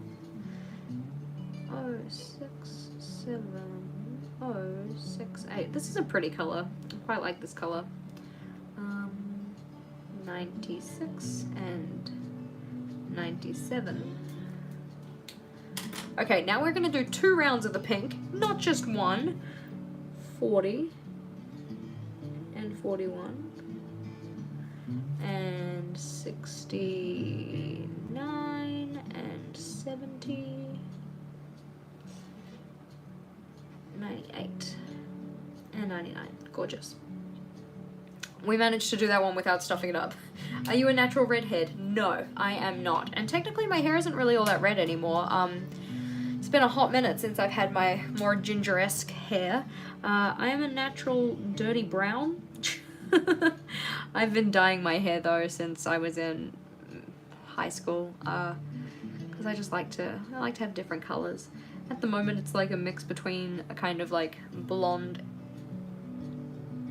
Oh, 7068. This is a pretty color. I quite like this color. 96 and 97. Okay, now we're going to do 2 rounds of the pink, not just one. 40 and 41 and 69 and 70, 98 and 99. Gorgeous. We managed to do that one without stuffing it up. Are you a natural redhead? No, I am not. And technically my hair isn't really all that red anymore. It's been a hot minute since I've had my more ginger-esque hair. I am a natural dirty brown. I've been dyeing my hair though since I was in high school, because I just like to have different colors. At the moment it's like a mix between a kind of like blonde.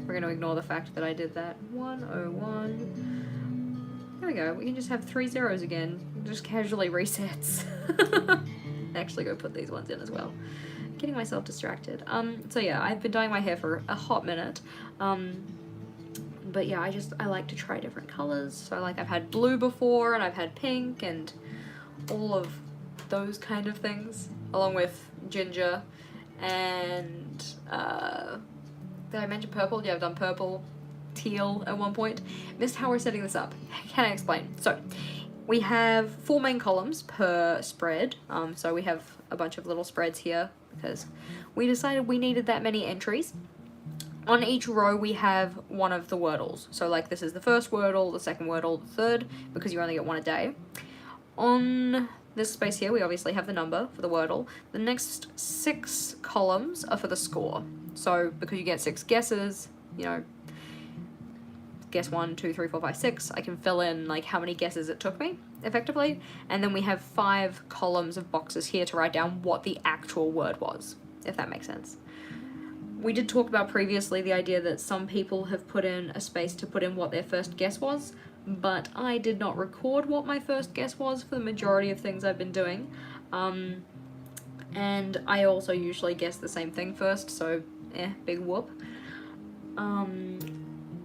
We're going to ignore the fact that I did that. 101. There we go. We can just have 3 zeros again. Just casually resets. Actually go put these ones in as well. Getting myself distracted. So yeah, I've been dyeing my hair for a hot minute. But yeah, I like to try different colors. So like I've had blue before, and I've had pink, and all of those kind of things, along with ginger, and did I mention purple? Yeah, I've done purple, teal at one point. Missed how we're setting this up. Can I explain? So we have 4 main columns per spread. So we have a bunch of little spreads here because we decided we needed that many entries. On each row we have one of the wordles. So like this is the first wordle, the second wordle, the third, because you only get one a day. On this space here we obviously have the number for the wordle. The next 6 columns are for the score. So because you get 6 guesses, you know, guess 1, 2, 3, 4, 5, 6, I can fill in like how many guesses it took me effectively. And then we have 5 columns of boxes here to write down what the actual word was, if that makes sense. We did talk about previously the idea that some people have put in a space to put in what their first guess was, but I did not record what my first guess was for the majority of things I've been doing. And I also usually guess the same thing first, so big whoop.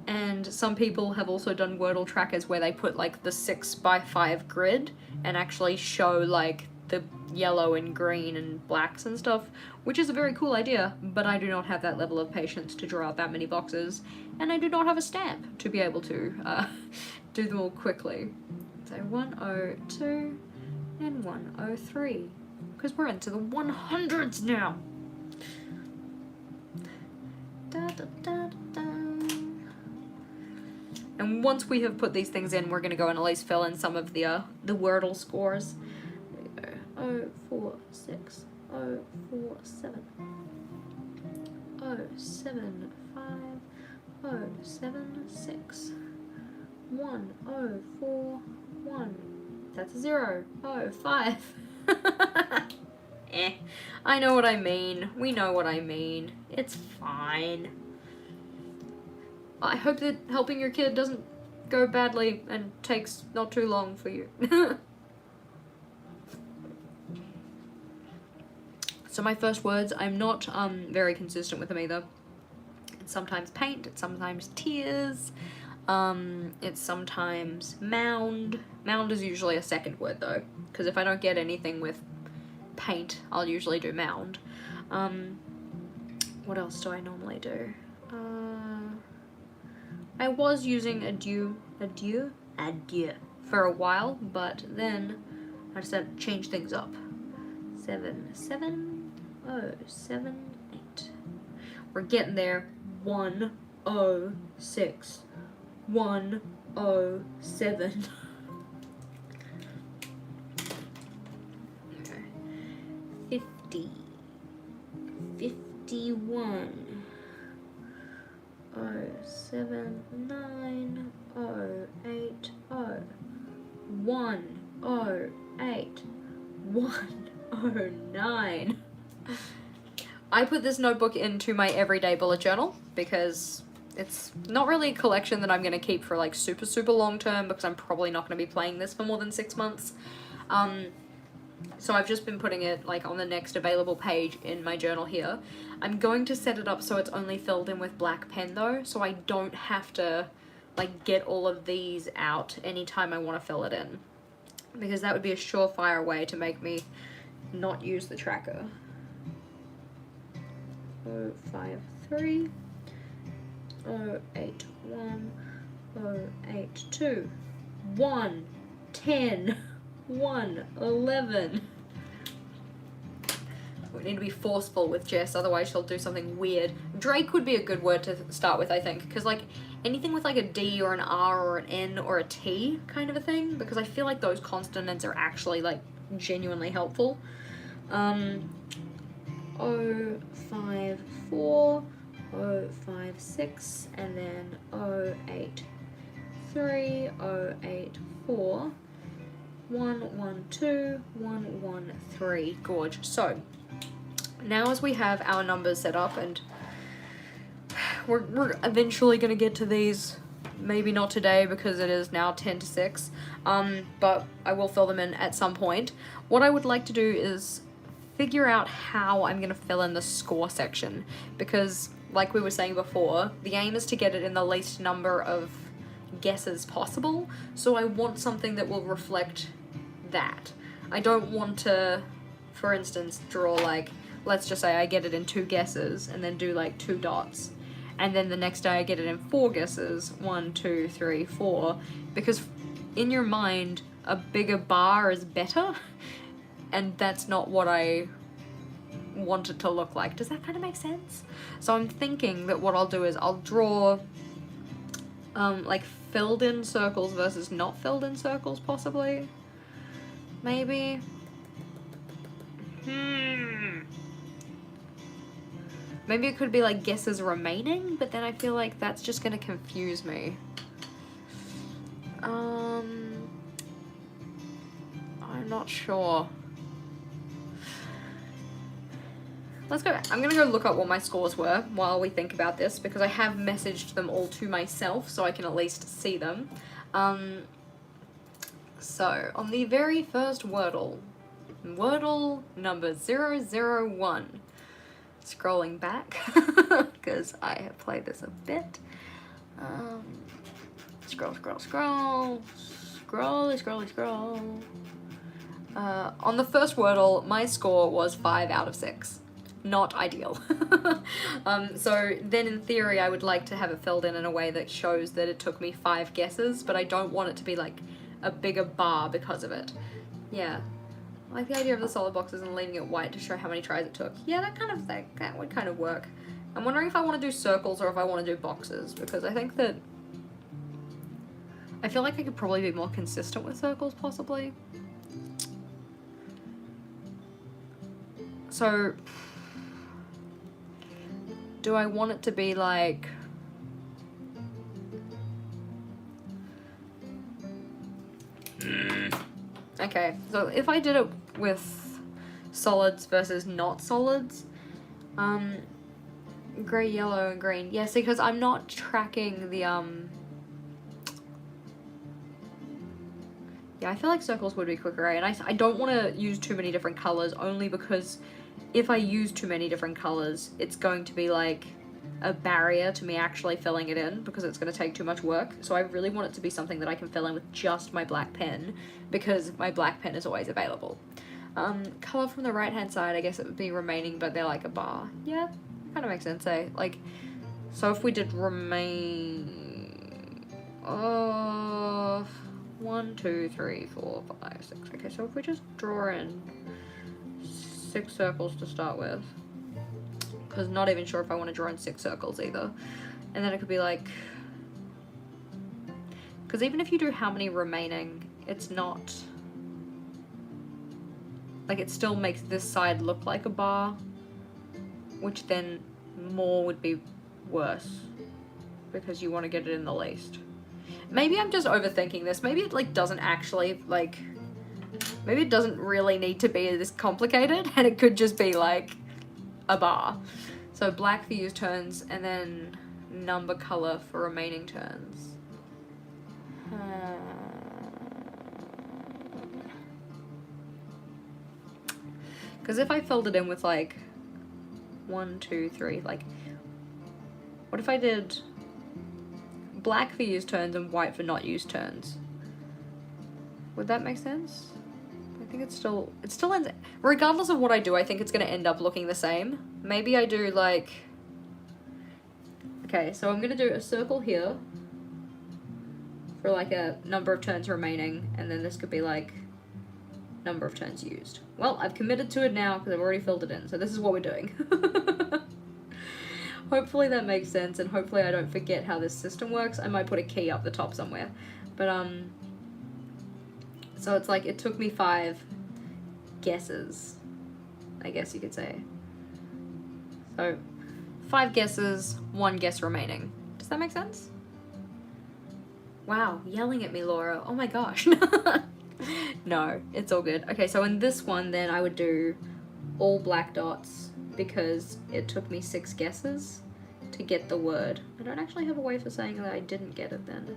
And some people have also done Wordle trackers where they put like the 6x5 grid and actually show like the yellow and green and blacks and stuff, which is a very cool idea, but I do not have that level of patience to draw out that many boxes, and I do not have a stamp to be able to do them all quickly. So 102 and 103, because we're into the 100s now. Da, da, da, da. And once we have put these things in, we're going to go and at least fill in some of the Wordle scores. There you go. 046, 047, 075, 076, 1041. That's a 0. 05. I know what I mean. We know what I mean. It's fine. I hope that helping your kid doesn't go badly and takes not too long for you. So my first words, I'm not very consistent with them either. It's sometimes paint, it's sometimes tears, it's sometimes mound. Mound is usually a second word though, because if I don't get anything with paint, I'll usually do mound. What else do I normally do? I was using adieu for a while, but then I decided to change things up. 77078. We're getting there. 106. 107. Okay. 50. 51. 079 080 108 109. I put this notebook into my everyday bullet journal because it's not really a collection that I'm going to keep for like super long term, because I'm probably not going to be playing this for more than 6 months. So I've just been putting it like on the next available page in my journal here. I'm going to set it up so it's only filled in with black pen though, so I don't have to like get all of these out anytime I want to fill it in, because that would be a surefire way to make me not use the tracker. 053 081 082 1 10 1 11. We need to be forceful with Jess, otherwise she'll do something weird. Drake would be a good word to start with, I think, because like anything with like a D or an R or an N or a T kind of a thing, because I feel like those consonants are actually like genuinely helpful. 054 056 and then 083 084 112 113. Gorge. So now as we have our numbers set up, and we're eventually going to get to these, maybe not today because it is now 10 to 6, but I will fill them in at some point. What I would like to do is figure out how I'm going to fill in the score section, because like we were saying before, the aim is to get it in the least number of guesses possible, so I want something that will reflect that. I don't want to, for instance, draw like, let's just say I get it in 2 guesses and then do like 2 dots, and then the next day I get it in 4 guesses, 1 2 3 4, because in your mind a bigger bar is better, and that's not what I want it to look like. Does that kind of make sense? So I'm thinking that what I'll do is I'll draw like filled in circles versus not filled in circles, possibly. Maybe. Maybe it could be like guesses remaining, but then I feel like that's just gonna confuse me. I'm not sure. Let's go. I'm gonna go look up what my scores were while we think about this, because I have messaged them all to myself so I can at least see them. So on the very first Wordle number 001, scrolling back because I have played this a bit. Scroll. On the first Wordle, my score was 5 out of 6. Not ideal. So then in theory I would like to have it filled in a way that shows that it took me 5 guesses, but I don't want it to be like a bigger bar because of it. Yeah. I like the idea of the solid boxes and leaving it white to show how many tries it took. Yeah, that kind of thing, that would kind of work. I'm wondering if I want to do circles or if I want to do boxes, because I think that I feel like I could probably be more consistent with circles, possibly. So do I want it to be like, okay, so if I did it with solids versus not solids, grey, yellow, and green. Yeah, see, because I'm not tracking the, yeah, I feel like circles would be quicker, right? And I don't want to use too many different colors, only because if I use too many different colors, it's going to be like a barrier to me actually filling it in, because it's going to take too much work. So I really want it to be something that I can fill in with just my black pen, because my black pen is always available. Color from the right hand side, I guess it would be remaining, but they're like a bar. Yeah, kind of makes sense, eh? Like, so if we did remain, 1 2 3 4 5 6. Okay, so if we just draw in 6 circles to start with, because not even sure if I want to draw in 6 circles either, and then it could be like, because even if you do how many remaining, it's not like, it still makes this side look like a bar, which then more would be worse, because you want to get it in the least. Maybe I'm just overthinking this. Maybe it like doesn't actually like, maybe it doesn't really need to be this complicated, and it could just be like a bar. So black for use turns, and then number color for remaining turns. Because if I filled it in with like 1, 2, 3, like, what if I did black for used turns and white for not used turns? Would that make sense? I think it still ends, regardless of what I do, I think it's gonna end up looking the same. Maybe I do like, okay, so I'm gonna do a circle here for like a number of turns remaining, and then this could be like number of turns used. Well, I've committed to it now because I've already filled it in, so this is what we're doing. Hopefully that makes sense, and hopefully I don't forget how this system works. I might put a key up the top somewhere. But, so it's like, it took me 5 guesses, I guess you could say. So, 5 guesses, 1 guess remaining. Does that make sense? Wow, yelling at me, Laura. Oh my gosh. No, it's all good. Okay, so in this one, then I would do all black dots because it took me 6 guesses to get the word. I don't actually have a way for saying that I didn't get it then.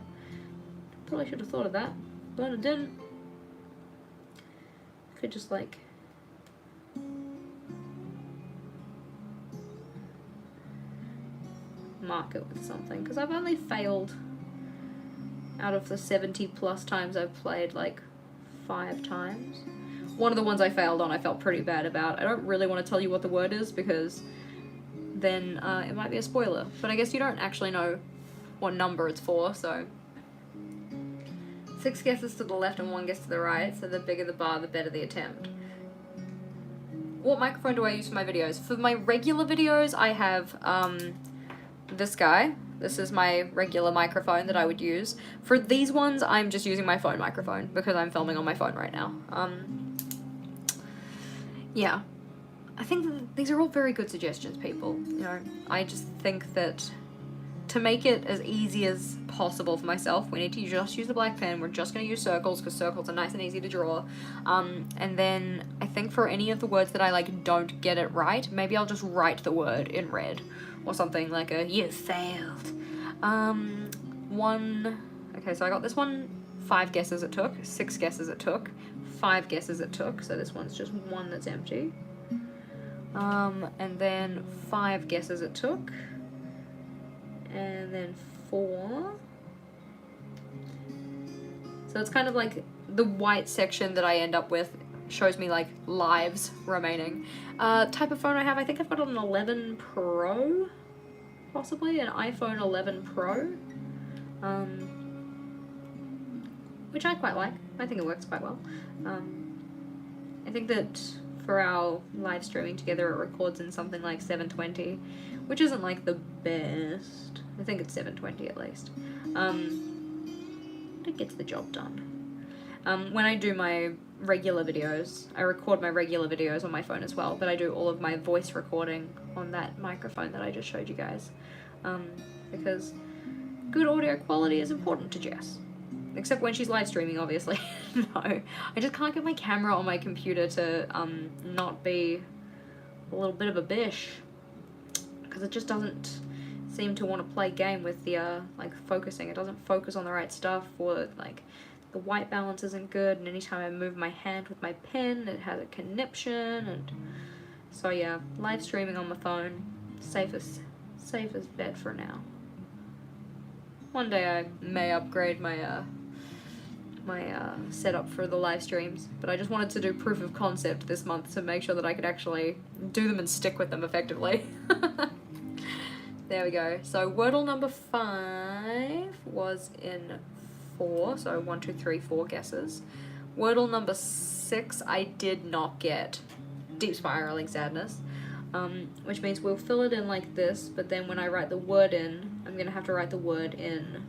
Probably should have thought of that, but I didn't. Could just like mark it with something, because I've only failed out of the 70 plus times I've played like 5 times. One of the ones I failed on I felt pretty bad about. I don't really want to tell you what the word is because then it might be a spoiler, but I guess you don't actually know what number it's for, so 6 guesses to the left and 1 guess to the right, so the bigger the bar, the better the attempt. What microphone do I use for my videos? For my regular videos, I have this guy. This is my regular microphone that I would use. For these ones, I'm just using my phone microphone because I'm filming on my phone right now. Yeah. I think that these are all very good suggestions, people. You know, I just think that to make it as easy as possible for myself, we need to just use the black pen. We're just going to use circles because circles are nice and easy to draw. And then I think for any of the words that I like don't get it right, maybe I'll just write the word in red or something like a "you failed." Okay, so I got this one 5 guesses it took, 6 guesses it took, 5 guesses it took, so this one's just 1 that's empty. And then 5 guesses it took, and then 4. So it's kind of like the white section that I end up with shows me like lives remaining. Type of phone I have, I think I've got an 11 Pro, possibly an iPhone 11 Pro, which I quite like. I think it works quite well. I think that for our live streaming together, it records in something like 720, which isn't like the best. I think it's 720 at least. It gets the job done. When I do my regular videos, I record my regular videos on my phone as well, but I do all of my voice recording on that microphone that I just showed you guys, because good audio quality is important to Jess. Except when she's live streaming, obviously. No, I just can't get my camera on my computer to not be a little bit of a bish, because it just doesn't seem to want to play game with the like focusing. It doesn't focus on the right stuff, or like the white balance isn't good, and anytime I move my hand with my pen, it has a conniption, and so yeah, live streaming on my phone, safest bet for now. One day I may upgrade my setup for the live streams, but I just wanted to do proof of concept this month to make sure that I could actually do them and stick with them effectively. There we go. So Wordle number 5 was in 4, so 1, 2, 3, 4 guesses. Wordle number 6 I did not get. Deep Spiraling Sadness, which means we'll fill it in like this, but then when I write the word in, I'm gonna have to write the word in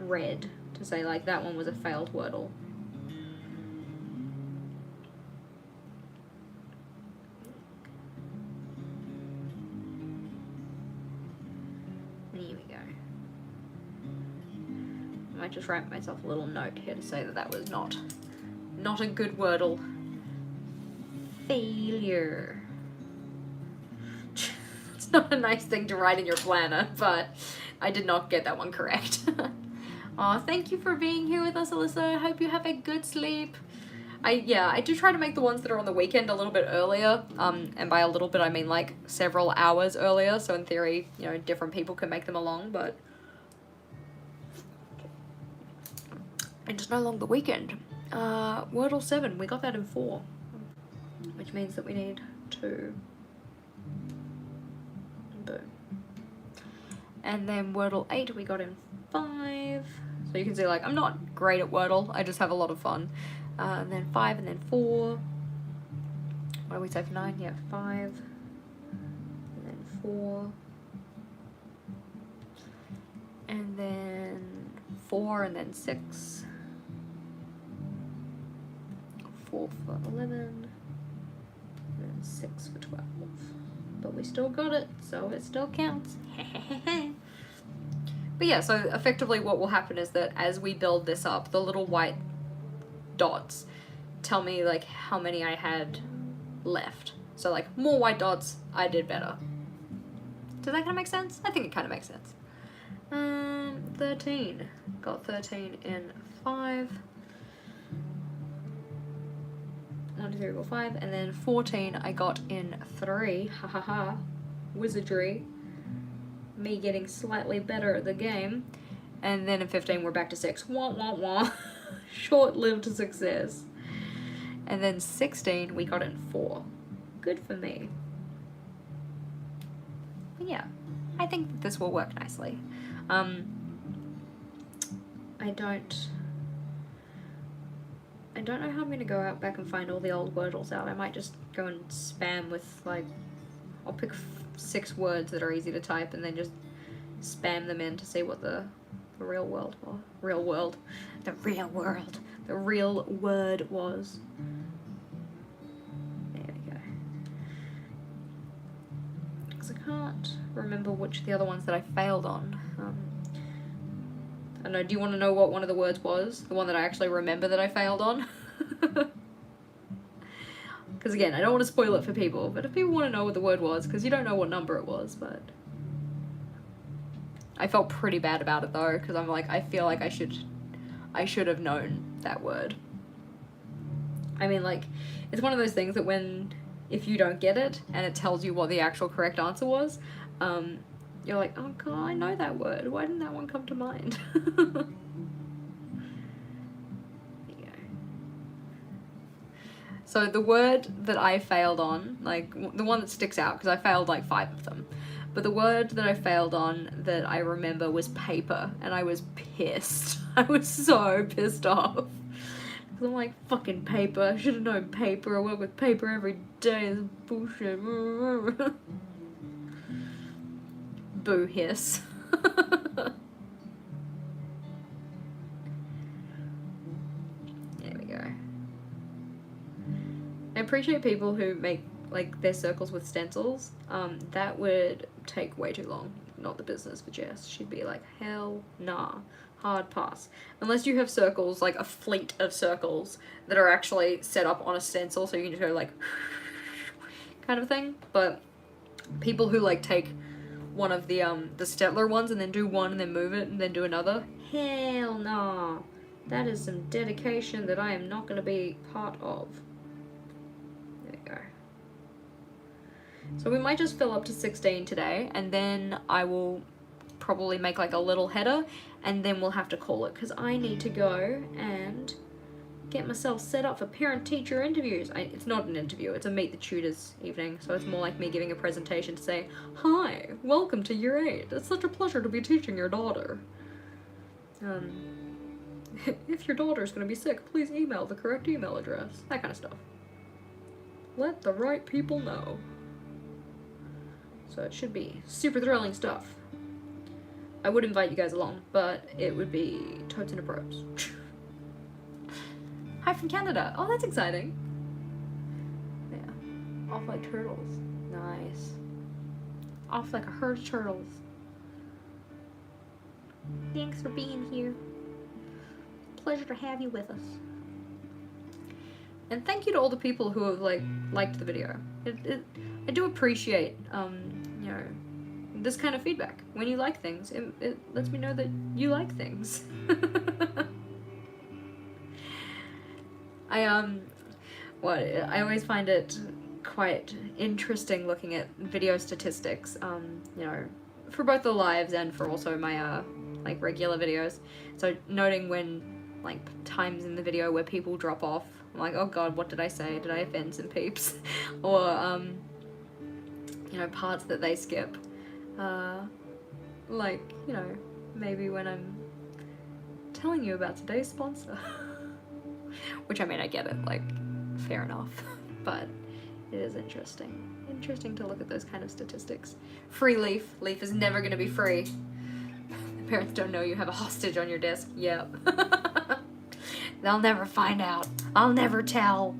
red to say like that one was a failed Wordle. Here we go. I might just write myself a little note here to say that that was not a good Wordle. Failure. It's not a nice thing to write in your planner, but I did not get that one correct. Aw, thank you for being here with us, Alyssa. I hope you have a good sleep. I do try to make the ones that are on the weekend a little bit earlier, and by a little bit I mean like several hours earlier, so in theory, you know, different people can make them along, but it's no longer the weekend. Wordle 7, we got that in 4, which means that we need 2. Boom. And then Wordle 8 we got in 5. So you can see, like, I'm not great at Wordle, I just have a lot of fun. And then 5 and then 4. What do we say for 9? Yeah, 5. And then 4. And then 4 and then 6. 4 for 11. And then 6 for 12. But we still got it, so it still counts. But yeah, so effectively what will happen is that as we build this up, the little white dots tell me like how many I had left. So like more white dots, I did better. Does that kind of make sense? I think it kind of makes sense. 13. Got 13 in 5. 1, 2, 3, 4, 5. And then 14 I got in 3. Ha ha ha. Wizardry. Me getting slightly better at the game. And then in 15 we're back to 6. Wah wah wah. Short-lived success. And then 16 we got in 4. Good for me. But yeah, I think that this will work nicely. I don't know how I'm going to go out back and find all the old Wordles out. I might just go and spam with, like, I'll pick 6 words that are easy to type and then just spam them in to see what the real word was. There we go. Because I can't remember which the other ones that I failed on. I don't know, do you want to know what one of the words was? The one that I actually remember that I failed on? Because again, I don't want to spoil it for people, but if people want to know what the word was, because you don't know what number it was, but... I felt pretty bad about it though, because I'm like, I feel like I should have known that word. I mean, like, it's one of those things that if you don't get it, and it tells you what the actual correct answer was, you're like, oh god, I know that word. Why didn't that one come to mind? There you go. So the word that I failed on, like, the one that sticks out, because I failed like 5 of them, but the word that I failed on that I remember was paper, and I was pissed. I was so pissed off. Because I'm like, fucking paper. I should have known paper. I work with paper every day. It's bullshit. Boo hiss. There we go. I appreciate people who make like their circles with stencils. That would take way too long. Not the business for Jess. She'd be like, hell nah. Hard pass. Unless you have circles, like a fleet of circles that are actually set up on a stencil so you can just go like kind of thing. But people who like take one of the Stettler ones and then do one and then move it and then do another, hell nah. That is some dedication that I am not going to be part of. There we go. So we might just fill up to 16 today, and then I will probably make like a little header, and then we'll have to call it, because I need to go and get myself set up for parent-teacher interviews. It's not an interview, it's a Meet the Tutors evening, so it's more like me giving a presentation to say, hi, welcome to Year 8. It's such a pleasure to be teaching your daughter. If your daughter's going to be sick, please email the correct email address. That kind of stuff. Let the right people know. So it should be super thrilling stuff. I would invite you guys along, but it would be totes and a probes. Hi from Canada. Oh, that's exciting. Yeah. Off like turtles. Nice. Off like a herd of turtles. Thanks for being here. Pleasure to have you with us. And thank you to all the people who have liked the video. I do appreciate you know, this kind of feedback. When you like things, it lets me know that you like things. I always find it quite interesting looking at video statistics, you know, for both the lives and for also my, like, regular videos. So noting when, like, times in the video where people drop off, I'm like, oh god, what did I say? Did I offend some peeps? Or, you know, parts that they skip. Like, you know, maybe when I'm telling you about today's sponsor. Which, I mean, I get it, like, fair enough. But it is interesting. Interesting to look at those kind of statistics. Free Leaf. Leaf is never gonna be free. Parents don't know you have a hostage on your desk. Yep. They'll never find out. I'll never tell.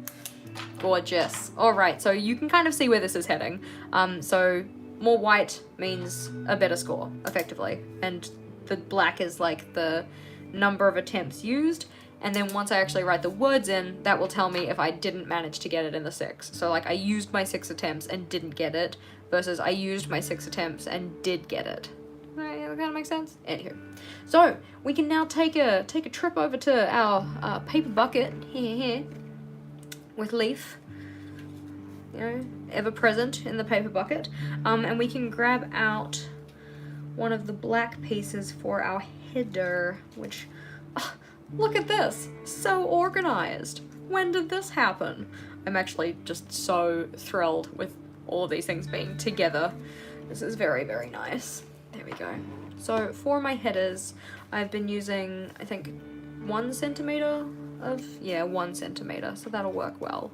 Gorgeous. Alright, so you can kind of see where this is heading. So more white means a better score, effectively. And the black is like the number of attempts used. And then once I actually write the words in, that will tell me if I didn't manage to get it in the 6. So like I used my 6 attempts and didn't get it, versus I used my 6 attempts and did get it. Right, that kind of makes sense? Anywho. So, we can now take a trip over to our paper bucket, here, with Leaf, you know, ever present in the paper bucket, and we can grab out one of the black pieces for our header, which, oh, look at this, so organized. When did this happen? I'm actually just so thrilled with all of these things being together. This is very, very nice. There we go. So for my headers, I've been using, I think, 1 centimeter of, yeah, 1 centimeter, so that'll work well.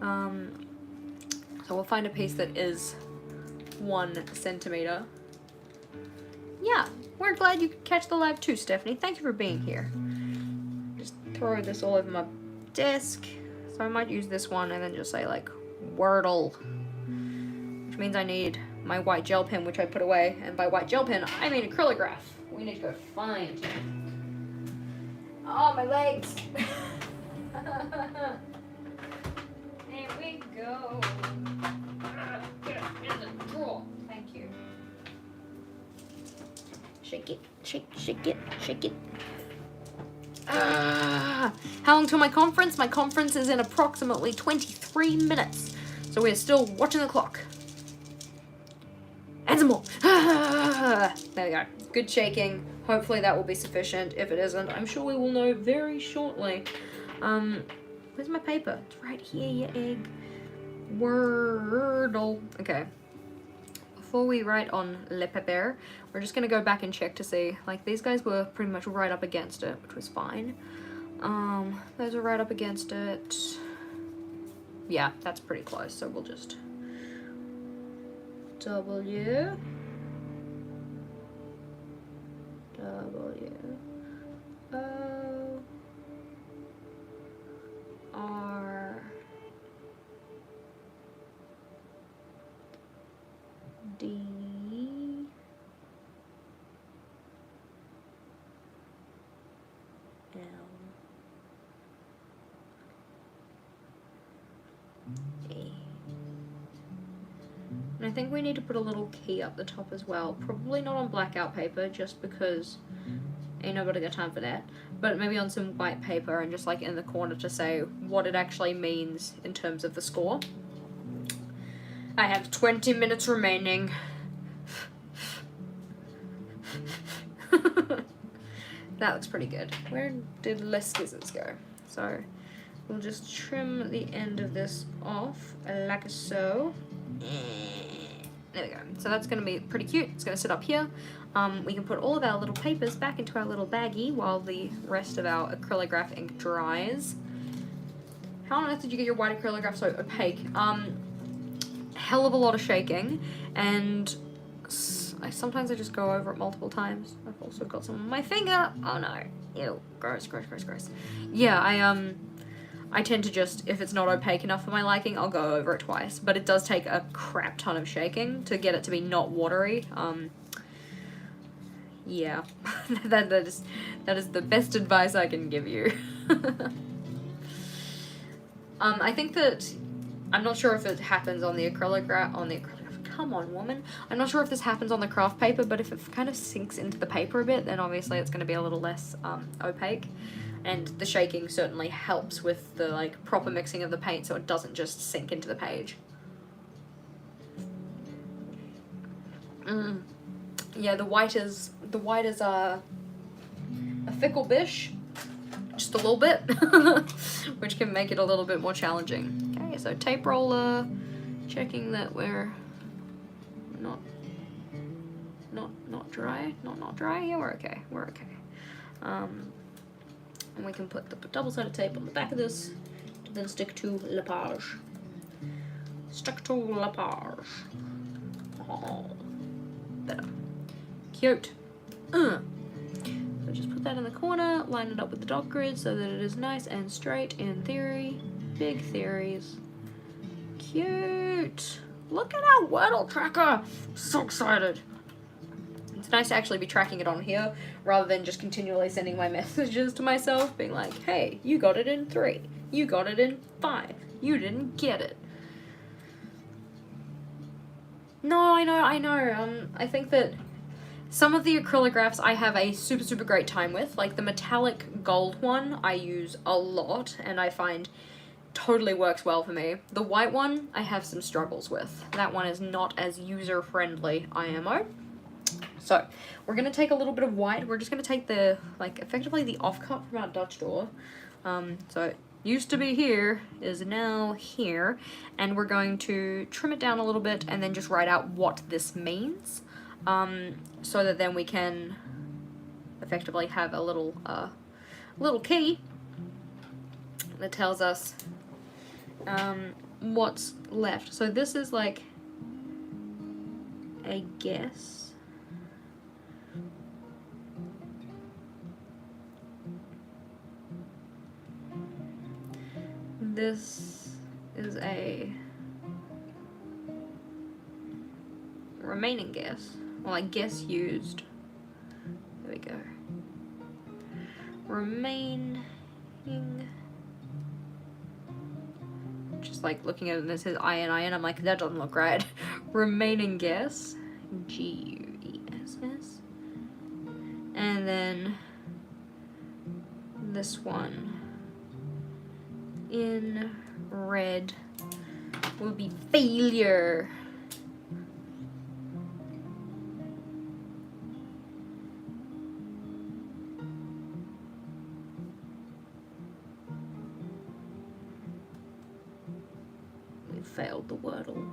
So we'll find a piece that is 1 centimeter. Yeah, we're glad you could catch the live too, Stephanie. Thank you for being here. Just throw this all over my desk. So I might use this one and then just say like Wordle, which means I need my white gel pen, which I put away, and by white gel pen, I mean acrylograph. We need to go find. Oh, my legs. There we go. Get it in the drawer. Thank you. Shake it, shake it, shake it. How long till my conference? My conference is in approximately 23 minutes. So we're still watching the clock. And some more. There we go. Good shaking. Hopefully that will be sufficient. If it isn't, I'm sure we will know very shortly. Where's my paper? It's right here, you egg. Wordle. Okay. Before we write on le papier, we're just gonna go back and check to see, like, these guys were pretty much right up against it, which was fine. Those are right up against it. Yeah, that's pretty close, so we'll just W O R D L E. And I think we need to put a little key up the top as well. Probably not on blackout paper, just because ain't nobody got time for that. But maybe on some white paper and just like in the corner to say what it actually means in terms of the score. I have 20 minutes remaining. That looks pretty good. Where did Les scissors go? So we'll just trim the end of this off like so. There we go. So that's going to be pretty cute. It's going to sit up here. We can put all of our little papers back into our little baggie while the rest of our acrylograph ink dries. How on earth did you get your white acrylograph so opaque? Hell of a lot of shaking, and sometimes I just go over it multiple times. I've also got some on my finger. Oh no. Ew. Gross, gross, gross, gross. Yeah, I tend to just, if it's not opaque enough for my liking, I'll go over it twice. But it does take a crap ton of shaking to get it to be not watery. Yeah. that is the best advice I can give you. I think that, I'm not sure if it happens on the acrylograph, come on, woman. I'm not sure if this happens on the craft paper, but if it kind of sinks into the paper a bit, then obviously it's going to be a little less opaque. and the shaking certainly helps with the like proper mixing of the paint so it doesn't just sink into the page. Yeah, the white is a fickle bish, just a little bit, which can make it a little bit more challenging. Okay, so tape roller, checking that we're not dry, not dry. Yeah, we're okay. And we can put the double-sided tape on the back of this to then stick to la page. Stick to la page. Oh, better. Cute. So just put that in the corner, line it up with the dot grid so that it is nice and straight in theory. Big theories. Cute. Look at our Wordle tracker. So excited. It's nice to actually be tracking it on here rather than just continually sending my messages to myself being like, hey, you got it in 3. You got it in 5. You didn't get it. No, I know. I think that some of the acrylographs I have a super great time with. Like the metallic gold one I use a lot and I find totally works well for me. The white one I have some struggles with. That one is not as user-friendly, IMO. So we're going to take a little bit of white. We're just going to take the, like, effectively the offcut from our Dutch door. So it used to be here, is now here. And we're going to trim it down a little bit and then just write out what this means. So that then we can effectively have a little key that tells us what's left. So this is like a guess. This is a remaining guess. Well, I guess used. There we go. Remaining. Just like looking at it and it says IN, I'm like, that doesn't look right. Remaining guess. GUESS. And then this one in red will be failure. We failed the Wordle.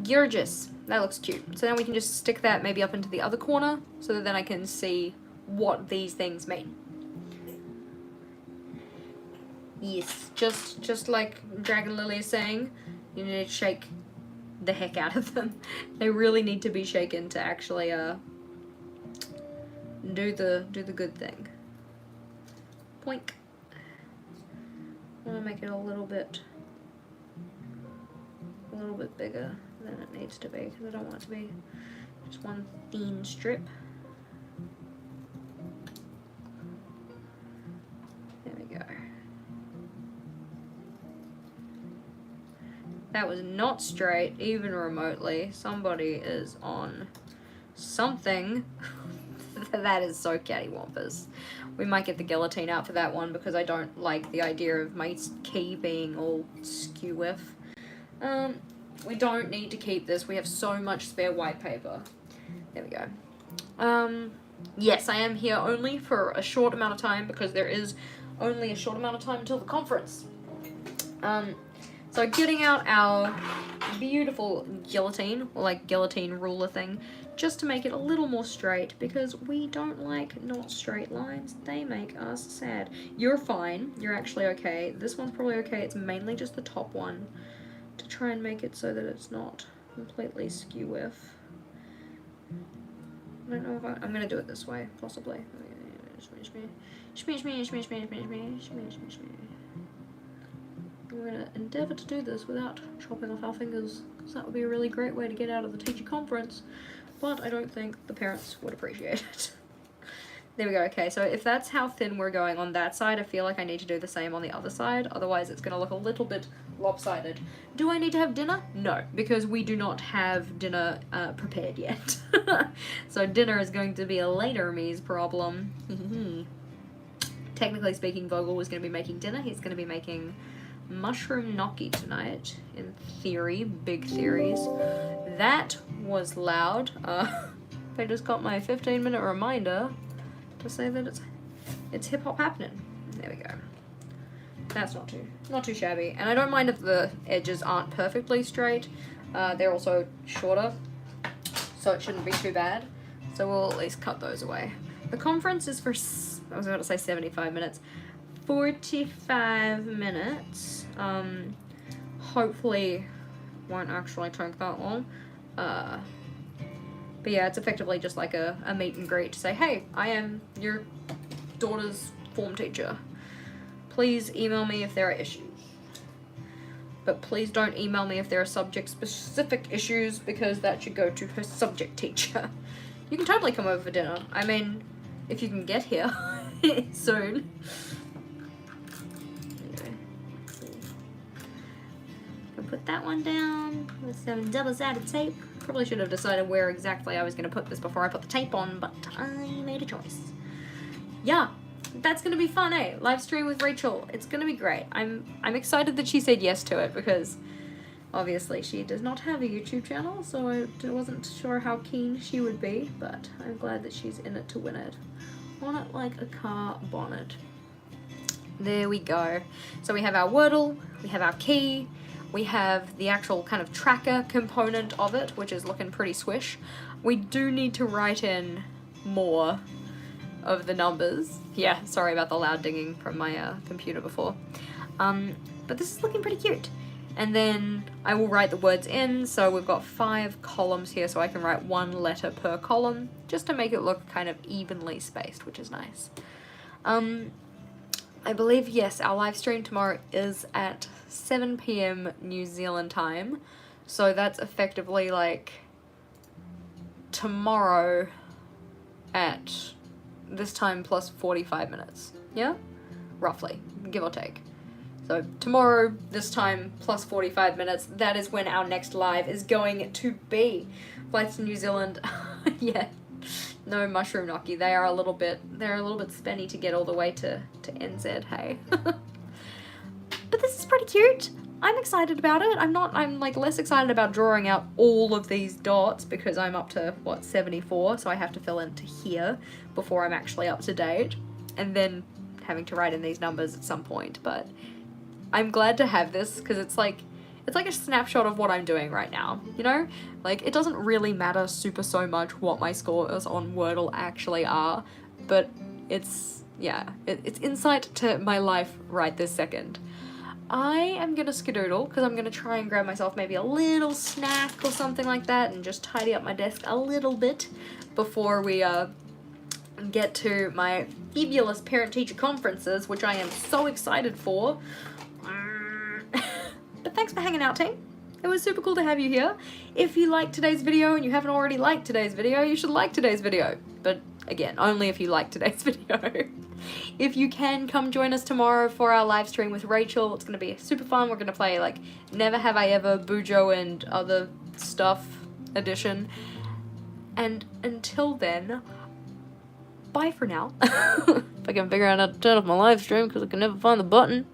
Gorgeous. That looks cute. So then we can just stick that maybe up into the other corner so that then I can see what these things mean. Yes, just like Dragon Lily is saying, you need to shake the heck out of them. They really need to be shaken to actually do the good thing. Poink. I want to make it a little bit bigger than it needs to be because I don't want it to be just one thin strip. There we go. That was not straight, even remotely. Somebody is on something. That is so cattywampus. We might get the guillotine out for that one because I don't like the idea of my key being all skew-whiff. We don't need to keep this. We have so much spare white paper. There we go. Yes, I am here only for a short amount of time because there is only a short amount of time until the conference. So getting out our beautiful guillotine, or like guillotine ruler thing, just to make it a little more straight because we don't like not straight lines. They make us sad. You're fine. You're actually okay. This one's probably okay. It's mainly just the top one to try and make it so that it's not completely skew-whiff. I don't know if I'm going to do it this way, possibly. We're going to endeavour to do this without chopping off our fingers, because that would be a really great way to get out of the teacher conference, but I don't think the parents would appreciate it. There we go. Okay, so if that's how thin we're going on that side, I feel like I need to do the same on the other side, otherwise it's going to look a little bit lopsided. Do I need to have dinner? No, because we do not have dinner prepared yet. So dinner is going to be a later me's problem. technically speaking, Vogel was going to be making dinner. He's going to be making mushroom gnocchi tonight, in theory, big theories. That was loud. I just got my 15-minute reminder to say that it's hip-hop happening. There we go. That's not too shabby. And I don't mind if the edges aren't perfectly straight. They're also shorter, so it shouldn't be too bad. So we'll at least cut those away. The conference is for, I was about to say 75 minutes. 45 minutes. Hopefully won't actually take that long. But yeah, it's effectively just like a meet and greet to say, hey, I am your daughter's form teacher. Please email me if there are issues. But please don't email me if there are subject-specific issues, because that should go to her subject teacher. You can totally come over for dinner. I mean, if you can get here soon. Put that one down with some double-sided tape. Probably should have decided where exactly I was going to put this before I put the tape on, but I made a choice. Yeah, that's going to be fun, eh? Live stream with Rachel. It's going to be great. I'm excited that she said yes to it, because obviously she does not have a YouTube channel, so I wasn't sure how keen she would be, but I'm glad that she's in it to win it. On it like a car bonnet. There we go. So we have our Wordle, we have our key, we have the actual kind of tracker component of it, which is looking pretty swish. We do need to write in more of the numbers. Yeah, sorry about the loud dinging from my computer before. But this is looking pretty cute. And then I will write the words in, so we've got 5 columns here, so I can write 1 letter per column, just to make it look kind of evenly spaced, which is nice. I believe, yes, our live stream tomorrow is at 7 PM New Zealand time, so that's effectively like tomorrow at this time plus 45 minutes, yeah? Roughly, give or take. So tomorrow, this time, plus 45 minutes, that is when our next live is going to be. Flights to New Zealand, yeah, no mushroom gnocchi. They're a little bit spenny to get all the way to NZ, hey? But this is pretty cute. I'm excited about it. I'm like less excited about drawing out all of these dots, because I'm up to, what, 74, so I have to fill into here before I'm actually up to date, and then having to write in these numbers at some point, but I'm glad to have this, because it's like a snapshot of what I'm doing right now, you know? Like, it doesn't really matter so much what my scores on Wordle actually are, but it's, yeah, it's insight to my life right this second. I am gonna skedoodle, because I'm gonna try and grab myself maybe a little snack or something like that, and just tidy up my desk a little bit before we get to my fabulous parent-teacher conferences, which I am so excited for. But thanks for hanging out, team. It was super cool to have you here. If you liked today's video and you haven't already liked today's video, you should like today's video. But again, only if you like today's video. If you can, come join us tomorrow for our live stream with Rachel. It's going to be super fun. We're going to play like Never Have I Ever, Bujo and Other Stuff edition. And until then, bye for now. If I can figure out how to turn off my live stream, because I can never find the button.